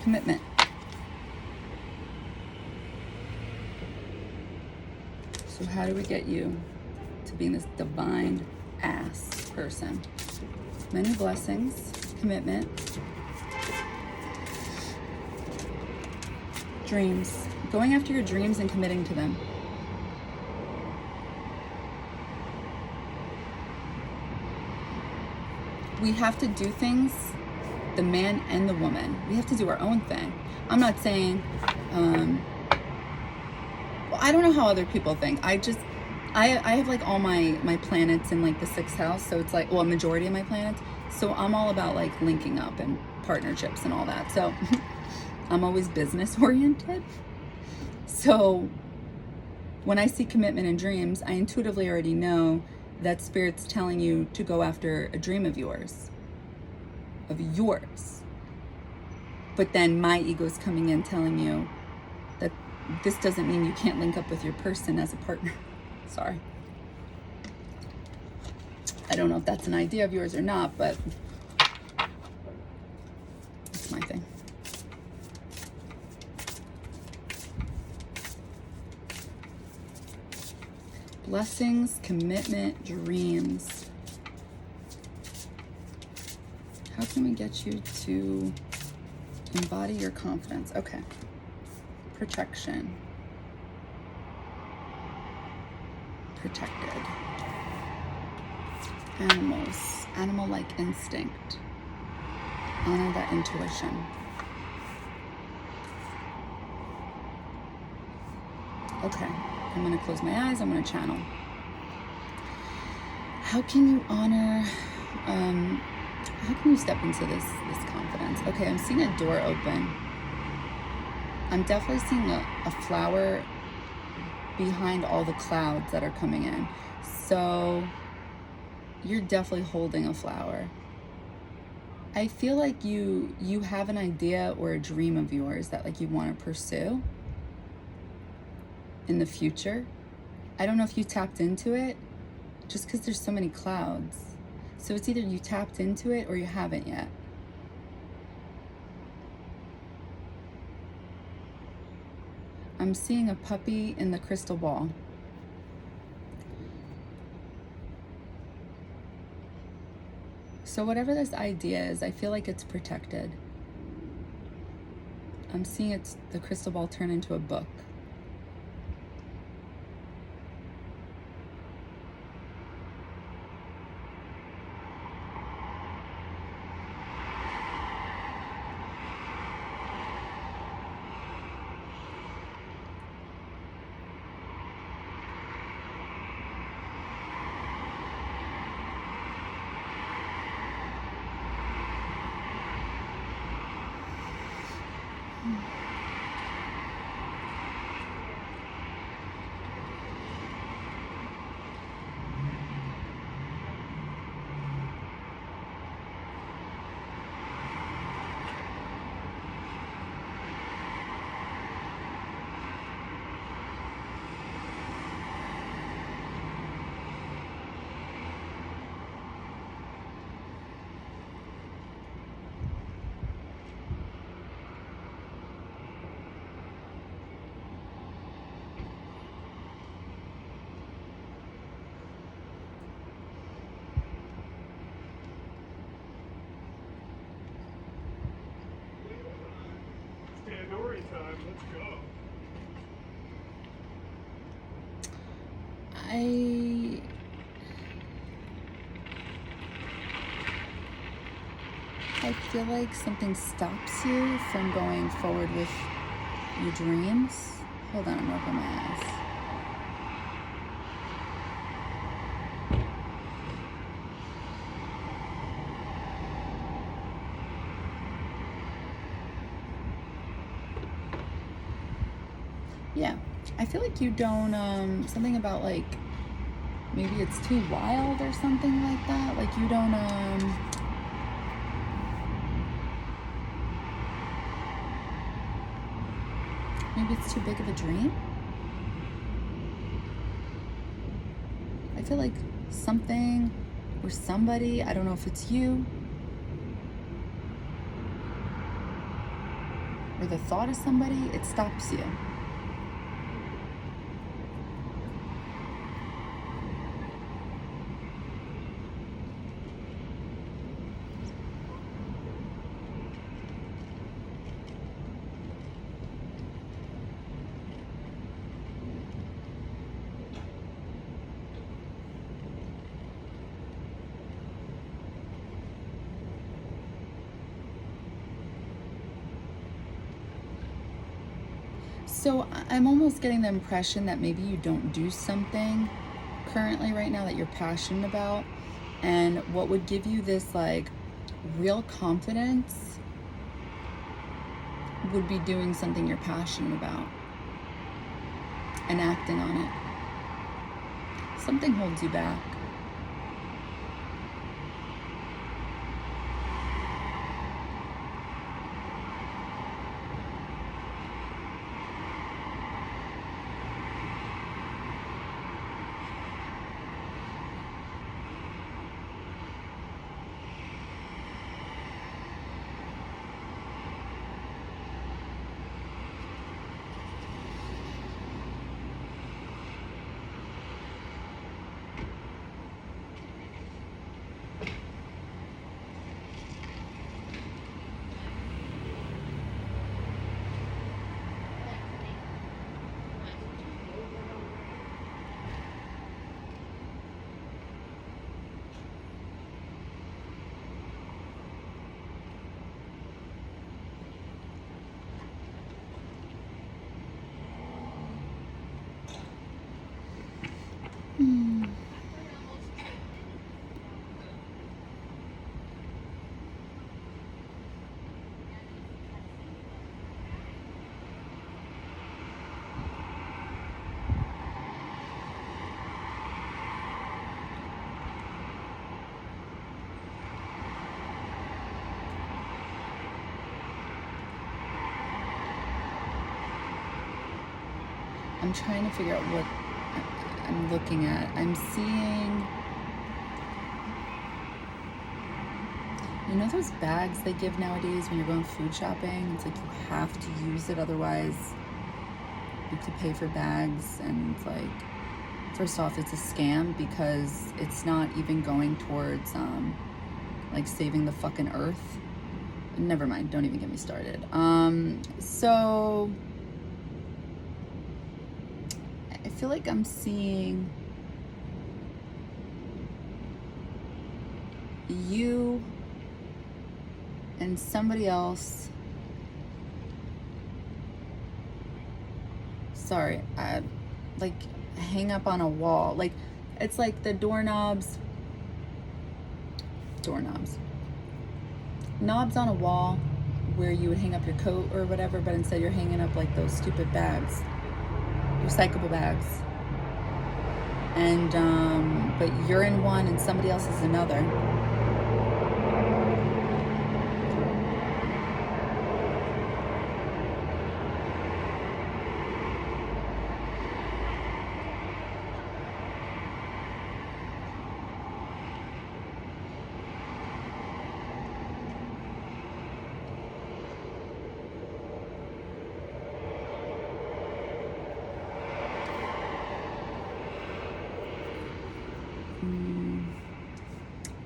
Commitment. So how do we get you to being this divine ass person? Many blessings, commitment, dreams. Going after your dreams and committing to them. We have to do things, the man and the woman. We have to do our own thing. I'm not saying, well, I don't know how other people think. I have like all my planets in like the 6th house. So it's like, well, a majority of my planets. So I'm all about like linking up and partnerships and all that. So I'm always business oriented. So when I see commitment and dreams, I intuitively already know that Spirit's telling you to go after a dream of yours. But then my ego's coming in telling you that this doesn't mean you can't link up with your person as a partner. Sorry. I don't know if that's an idea of yours or not, but it's my thing. Blessings, commitment, dreams. How can we get you to embody your confidence? Okay. Protection. Protected. Animals. Animal-like instinct. Honor that intuition. Okay. I'm going to close my eyes. I'm going to channel. How can you honor, how can you step into this confidence? Okay, I'm seeing a door open. I'm definitely seeing a flower behind all the clouds that are coming in. So you're definitely holding a flower. I feel like you have an idea or a dream of yours that like you want to pursue in the future. I don't know if you tapped into it just because there's so many clouds. So it's either you tapped into it or you haven't yet. I'm seeing a puppy in the crystal ball. So whatever this idea is, I feel like it's protected. I'm seeing the crystal ball turn into a book. Time. Let's go. I feel like something stops you from going forward with your dreams. Hold on, I'm working my eyes. Yeah, I feel like you don't, something about like, maybe it's too wild or something like that. Like you don't, maybe it's too big of a dream. I feel like something or somebody, I don't know if it's you, or the thought of somebody, it stops you. So I'm almost getting the impression that maybe you don't do something currently right now that you're passionate about, and what would give you this like real confidence would be doing something you're passionate about and acting on it. Something holds you back. I'm trying to figure out what I'm looking at. I'm seeing, you know those bags they give nowadays when you're going food shopping? It's like you have to use it, otherwise you have to pay for bags. And it's like, first off, it's a scam because it's not even going towards like saving the fucking earth. Never mind, don't even get me started. So I feel like I'm seeing you and somebody else. Sorry, like hang up on a wall. Like it's like the doorknobs, knobs on a wall where you would hang up your coat or whatever, but instead you're hanging up like those stupid bags, recyclable bags. And but you're in one and somebody else is another.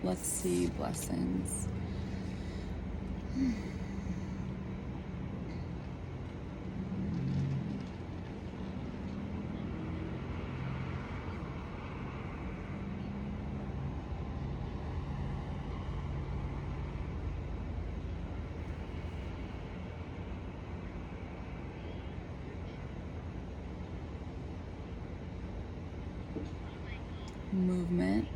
Let's see, blessings. movement.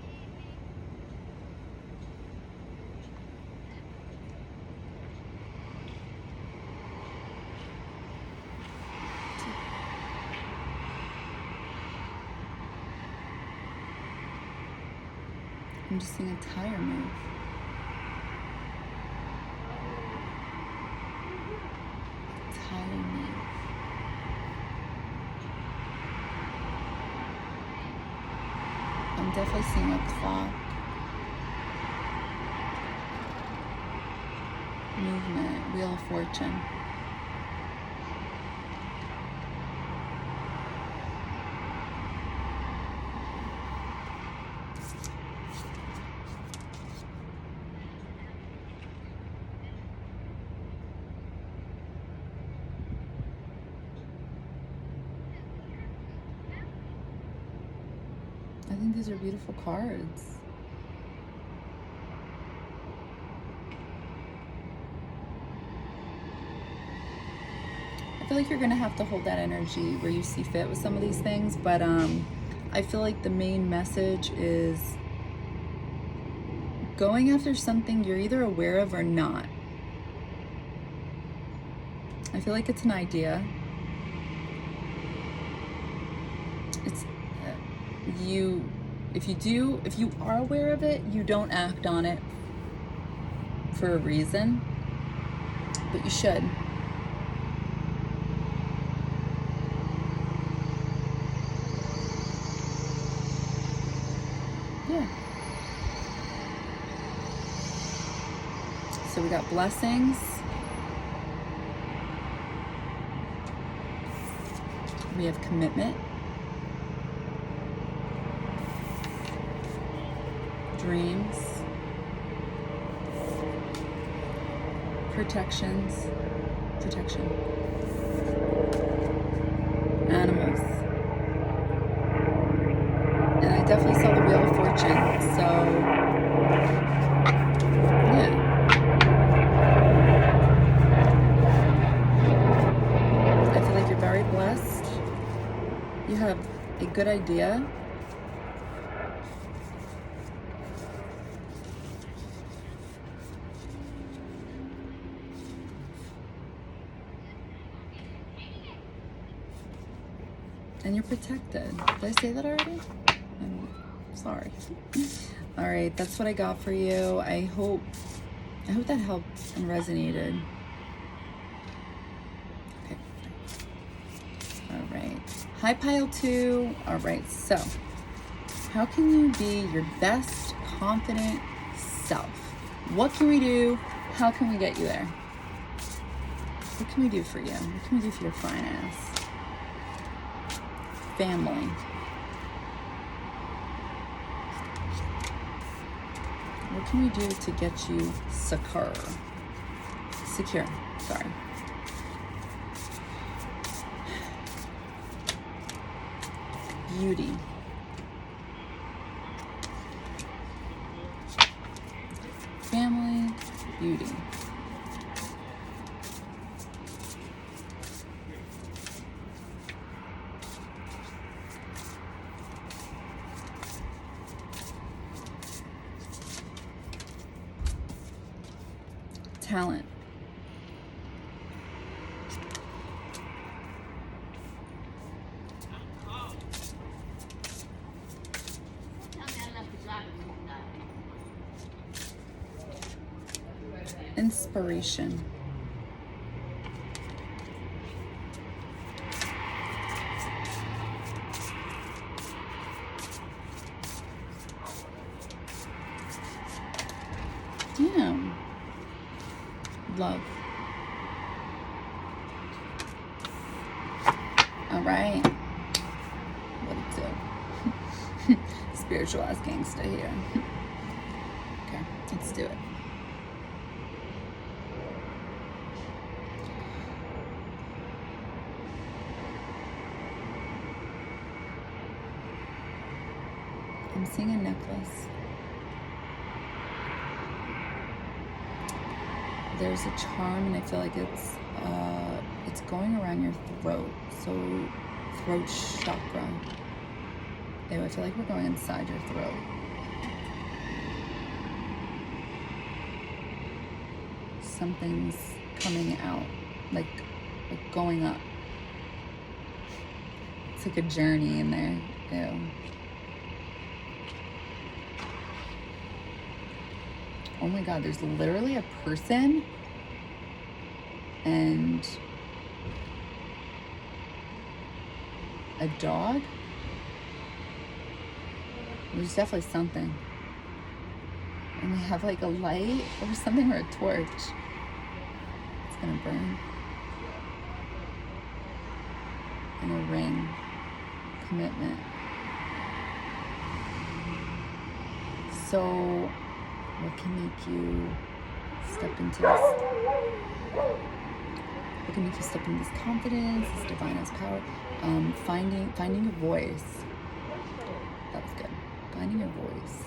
I'm just seeing a tire move. Tire move. I'm definitely seeing a clock. Movement. Wheel of Fortune. I think these are beautiful cards. I feel like you're gonna have to hold that energy where you see fit with some of these things, but I feel like the main message is going after something you're either aware of or not. I feel like it's an idea. It's if you are aware of it, you don't act on it for a reason, but you should. Yeah. So we got blessings. We have commitment. Dreams. Protection. Animals. And I definitely saw the Wheel of Fortune, so yeah. I feel like you're very blessed. You have a good idea. And you're protected. Did I say that already? I'm sorry. All right, that's what I got for you. I hope that helped and resonated. Okay. All right. Hi, pile 2. All right, so how can you be your best confident self? What can we do? How can we get you there? What can we do for you? What can we do for your fine ass? Family. What can we do to get you secure? Sorry. Beauty. Family, beauty. Talent. Inspiration. Yeah. Love. All right. What it do? Spiritual ass gangsta here. Okay, let's do it. I'm seeing a necklace. There's a charm, and I feel like it's going around your throat, so throat chakra. Ew, I feel like we're going inside your throat. Something's coming out, like going up. It's like a journey in there. Ew. Oh my God, there's literally a person and a dog. There's definitely something. And they have like a light or something, or a torch. It's gonna burn. And a ring. Commitment. So, what can make you step into this? What can make you step into this confidence, this divine as power? Finding your voice. That was good. Finding your voice.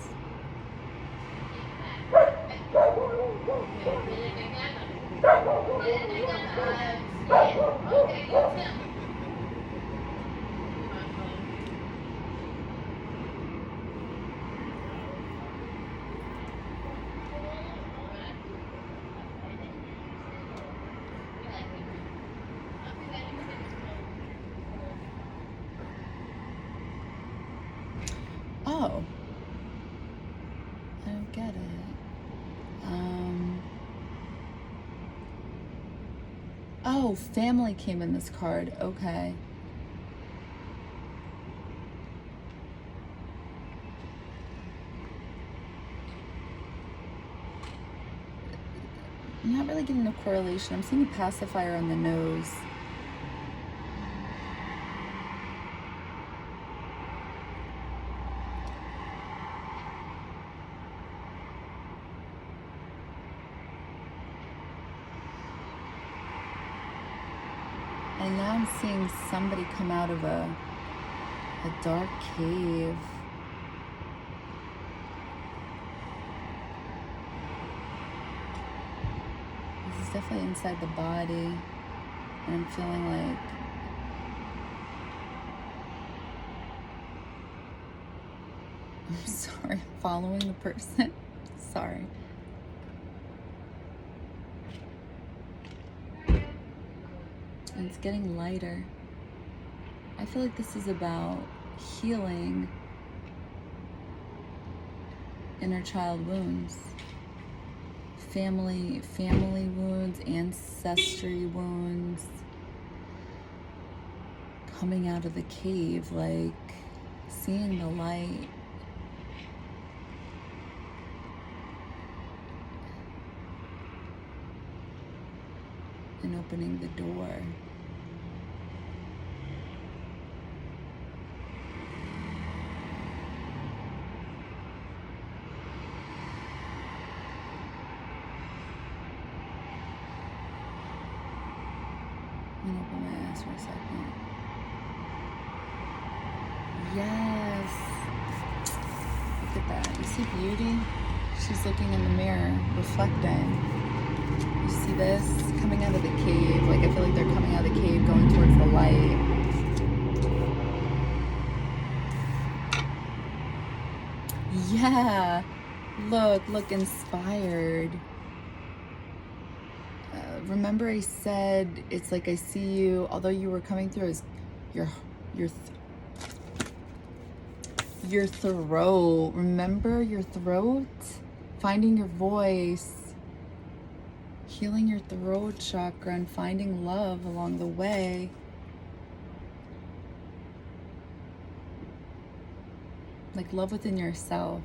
Oh, I don't get it. Oh, family came in this card. Okay. I'm not really getting a correlation. I'm seeing a pacifier on the nose. And now I'm seeing somebody come out of a dark cave. This is definitely inside the body. And I'm feeling like I'm sorry, I'm following the person. Sorry. And it's getting lighter. I feel like this is about healing inner child wounds, family wounds, ancestry wounds, coming out of the cave, like seeing the light. And opening the door. I'm gonna open my eyes for a second. Yes. Look at that. You see beauty? She's looking in the mirror, reflecting. You see this? Coming out of the cave. Like, I feel like they're coming out of the cave, going towards the light. Yeah. Look, inspired. Remember I said, it's like I see you, although you were coming through as your throat. Remember your throat? Finding your voice. Healing your throat chakra and finding love along the way. Like love within yourself.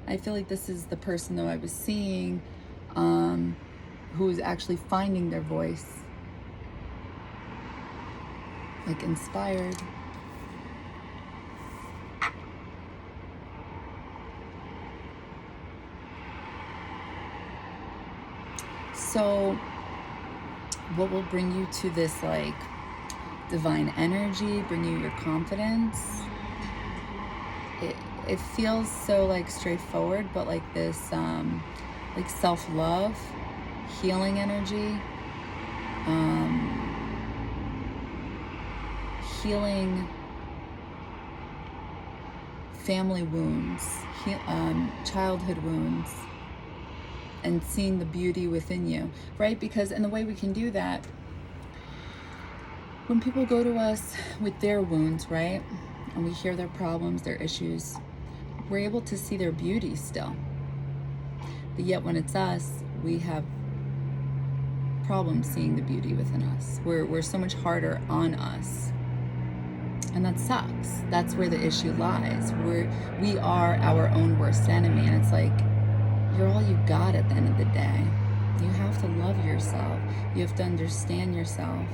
I feel like this is the person though I was seeing who's actually finding their voice. Like inspired. So what will bring you to this like divine energy, bring you your confidence? It feels so like straightforward, but like this like self-love, healing energy, healing family wounds, childhood wounds, and seeing the beauty within you, right? Because, and the way we can do that, when people go to us with their wounds, right, and we hear their problems, their issues, we're able to see their beauty still. But yet when it's us, we have problems seeing the beauty within us. We're so much harder on us. And that sucks. That's where the issue lies. We are our own worst enemy. And it's like, you're all you got at the end of the day. You have to love yourself. You have to understand yourself.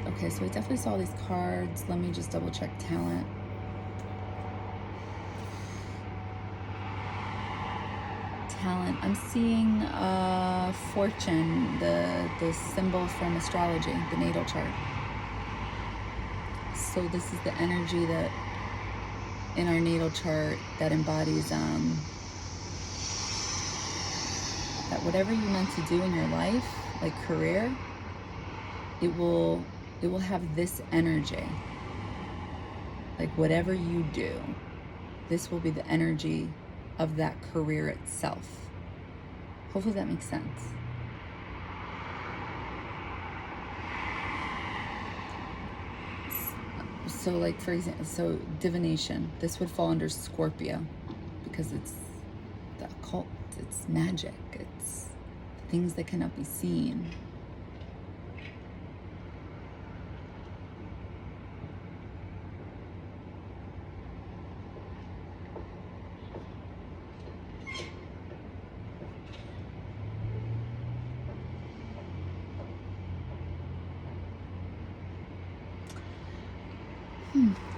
Okay, so I definitely saw these cards. Let me just double check talent. Talent. I'm seeing fortune, the symbol from astrology, the natal chart. So this is the energy that in our natal chart that embodies that whatever you're meant to do in your life, like career, it will have this energy. Like whatever you do, this will be the energy of that career itself. Hopefully that makes sense. So like, for example, so divination, this would fall under Scorpio because it's the occult, it's magic, it's things that cannot be seen.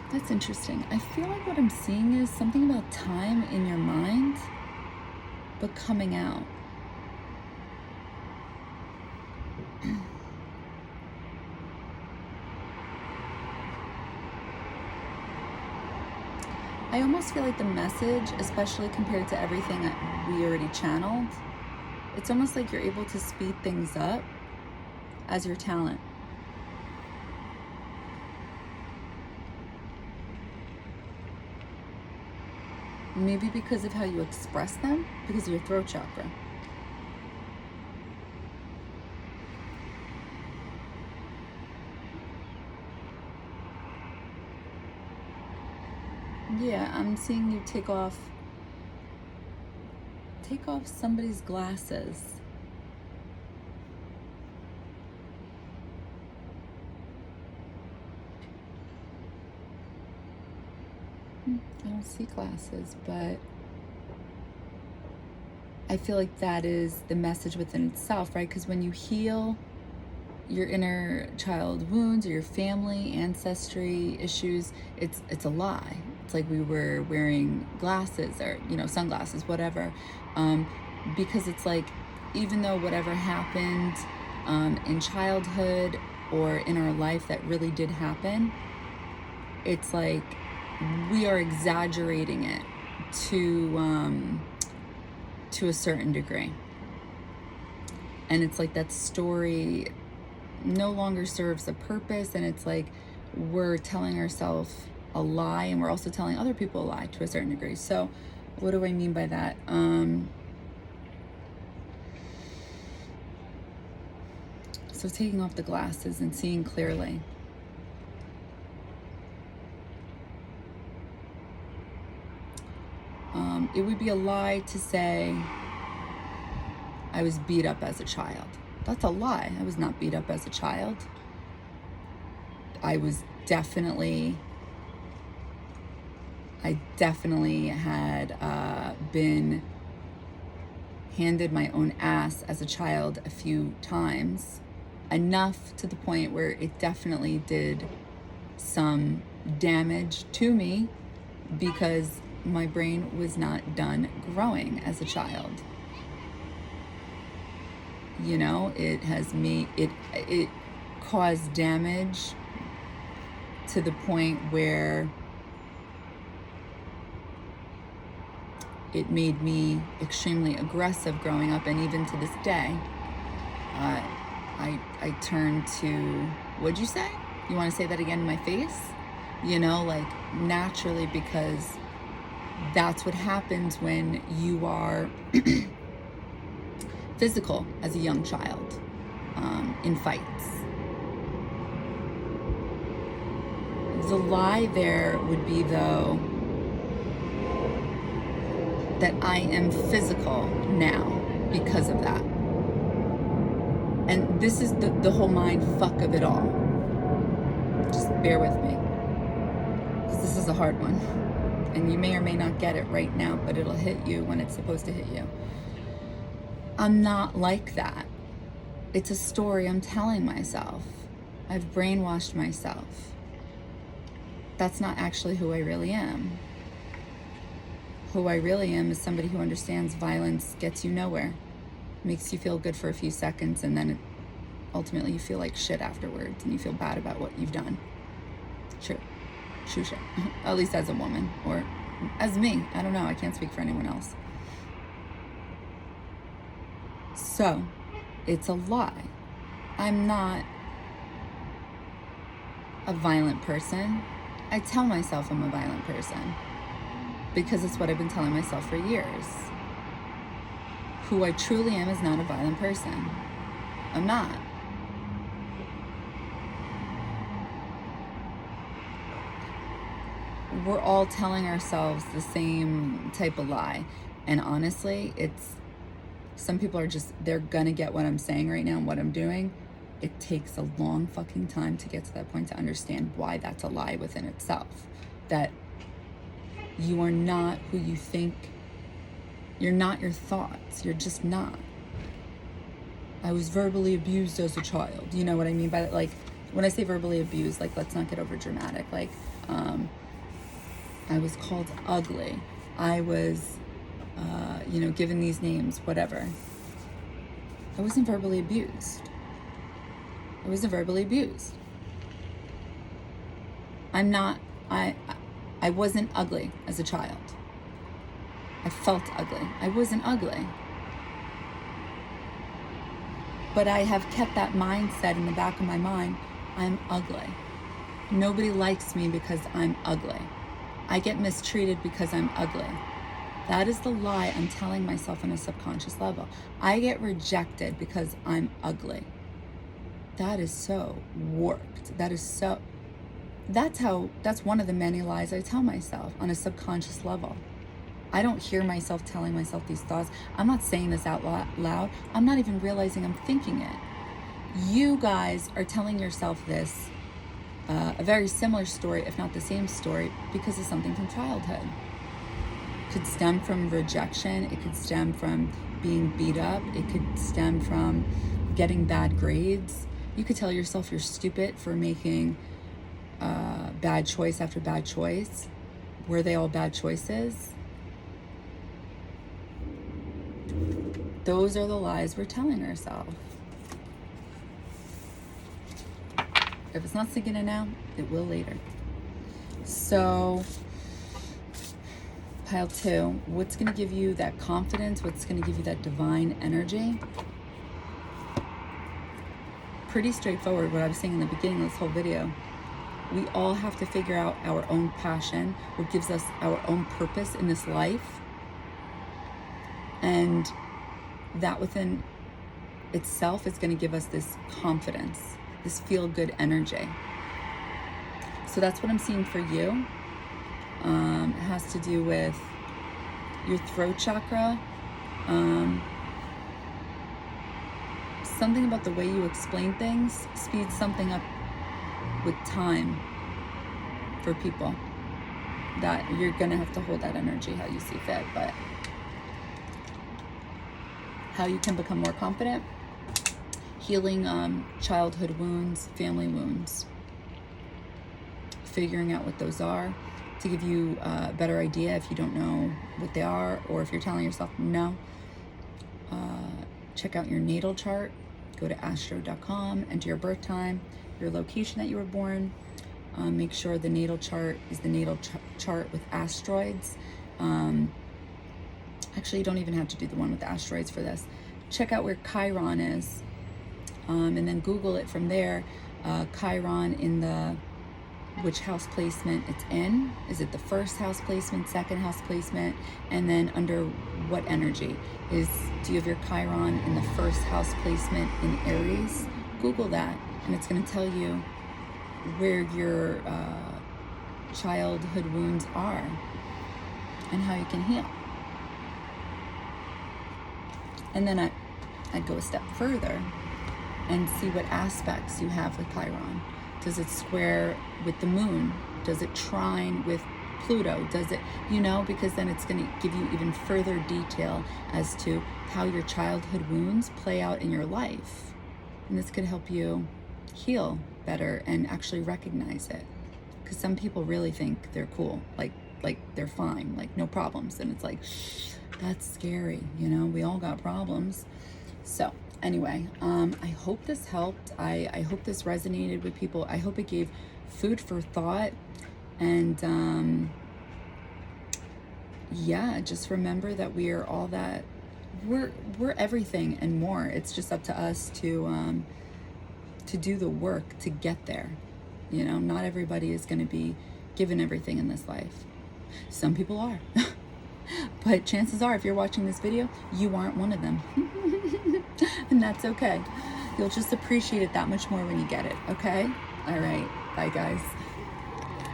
That's interesting. I feel like what I'm seeing is something about time in your mind, but coming out. I almost feel like the message, especially compared to everything that we already channeled, it's almost like you're able to speed things up as your talent. Maybe because of how you express them, because of your throat chakra. Yeah, I'm seeing you take off somebody's glasses. I don't see glasses, but I feel like that is the message within itself, right? Because when you heal your inner child wounds or your family ancestry issues, it's a lie. It's like we were wearing glasses or, sunglasses, whatever. Because it's like, even though whatever happened in childhood or in our life that really did happen, it's like we are exaggerating it to a certain degree. And it's like that story no longer serves a purpose, and it's like we're telling ourselves a lie, and we're also telling other people a lie to a certain degree. So what do I mean by that? So taking off the glasses and seeing clearly. It would be a lie to say I was beat up as a child. That's a lie. I was not beat up as a child. I definitely had been handed my own ass as a child a few times, enough to the point where it definitely did some damage to me because my brain was not done growing as a child. It has it caused damage to the point where it made me extremely aggressive growing up, and even to this day, I turn to, what'd you say? You want to say that again in my face? You know, like naturally, because that's what happens when you are physical as a young child, in fights. The lie there would be, though, that I am physical now because of that. And this is the whole mind fuck of it all. Just bear with me, because this is a hard one. And you may or may not get it right now, but it'll hit you when it's supposed to hit you. I'm not like that. It's a story I'm telling myself. I've brainwashed myself. That's not actually who I really am. Who I really am is somebody who understands violence gets you nowhere. Makes you feel good for a few seconds, and then ultimately you feel like shit afterwards, and you feel bad about what you've done. True shit. At least as a woman, or as me. I don't know. I can't speak for anyone else. So, it's a lie. I'm not a violent person. I tell myself I'm a violent person because it's what I've been telling myself for years. Who I truly am is not a violent person. I'm not. We're all telling ourselves the same type of lie. And honestly, some people are just, they're gonna get what I'm saying right now and what I'm doing. It takes a long fucking time to get to that point to understand why that's a lie within itself. That you are not who you think. You're not your thoughts. You're just not. I was verbally abused as a child. You know what I mean by that? Like, when I say verbally abused, like, let's not get over dramatic. Like, I was called ugly. I was, given these names, whatever. I wasn't verbally abused. I wasn't verbally abused. I wasn't ugly as a child. I felt ugly. I wasn't ugly. But I have kept that mindset in the back of my mind. I'm ugly. Nobody likes me because I'm ugly. I get mistreated because I'm ugly. That is the lie I'm telling myself on a subconscious level. I get rejected because I'm ugly. That is so warped. That's one of the many lies I tell myself on a subconscious level. I don't hear myself telling myself these thoughts. I'm not saying this out loud. I'm not even realizing I'm thinking it. You guys are telling yourself this, a very similar story, if not the same story, because of something from childhood. It could stem from rejection. It could stem from being beat up. It could stem from getting bad grades. You could tell yourself you're stupid for making bad choice after bad choice. Were they all bad choices? Those are the lies we're telling ourselves. If it's not sinking in now, it will later. So, pile 2, what's going to give you that confidence? What's going to give you that divine energy? Pretty straightforward, what I was saying in the beginning of this whole video. We all have to figure out our own passion, what gives us our own purpose in this life. And that within itself is going to give us this confidence, this feel-good energy. So that's what I'm seeing for you. It has to do with your throat chakra. Something about the way you explain things speeds something up with time for people. That you're going to have to hold that energy how you see fit, but how you can become more confident, healing childhood wounds, family wounds, figuring out what those are to give you a better idea if you don't know what they are, or if you're telling yourself no. Check out your natal chart. Go to astro.com, enter your birth time, your location that you were born. Make sure the natal chart is the natal chart with asteroids. Actually, you don't even have to do the one with the asteroids for this. Check out where Chiron is, and then Google it from there. Chiron in the which house placement it's in. Is it the first house placement, second house placement, and then under what energy? Do you have your Chiron in the first house placement in Aries? Google that, and it's going to tell you where your childhood wounds are and how you can heal. And then I'd go a step further and see what aspects you have with Chiron. Does it square with the moon? Does it trine with Pluto? Does it, because then it's going to give you even further detail as to how your childhood wounds play out in your life. And this could help you heal better and actually recognize it. Because some people really think they're cool, like they're fine, like no problems. And it's like, that's scary, we all got problems. So anyway, I hope this helped. I hope this resonated with people. I hope it gave food for thought. And yeah, just remember that we are all that. We're everything and more. It's just up to us to do the work to get there. Not everybody is going to be given everything in this life. Some people are. But chances are, if you're watching this video, you aren't one of them. And that's okay. You'll just appreciate it that much more when you get it, okay? All right. Bye, guys.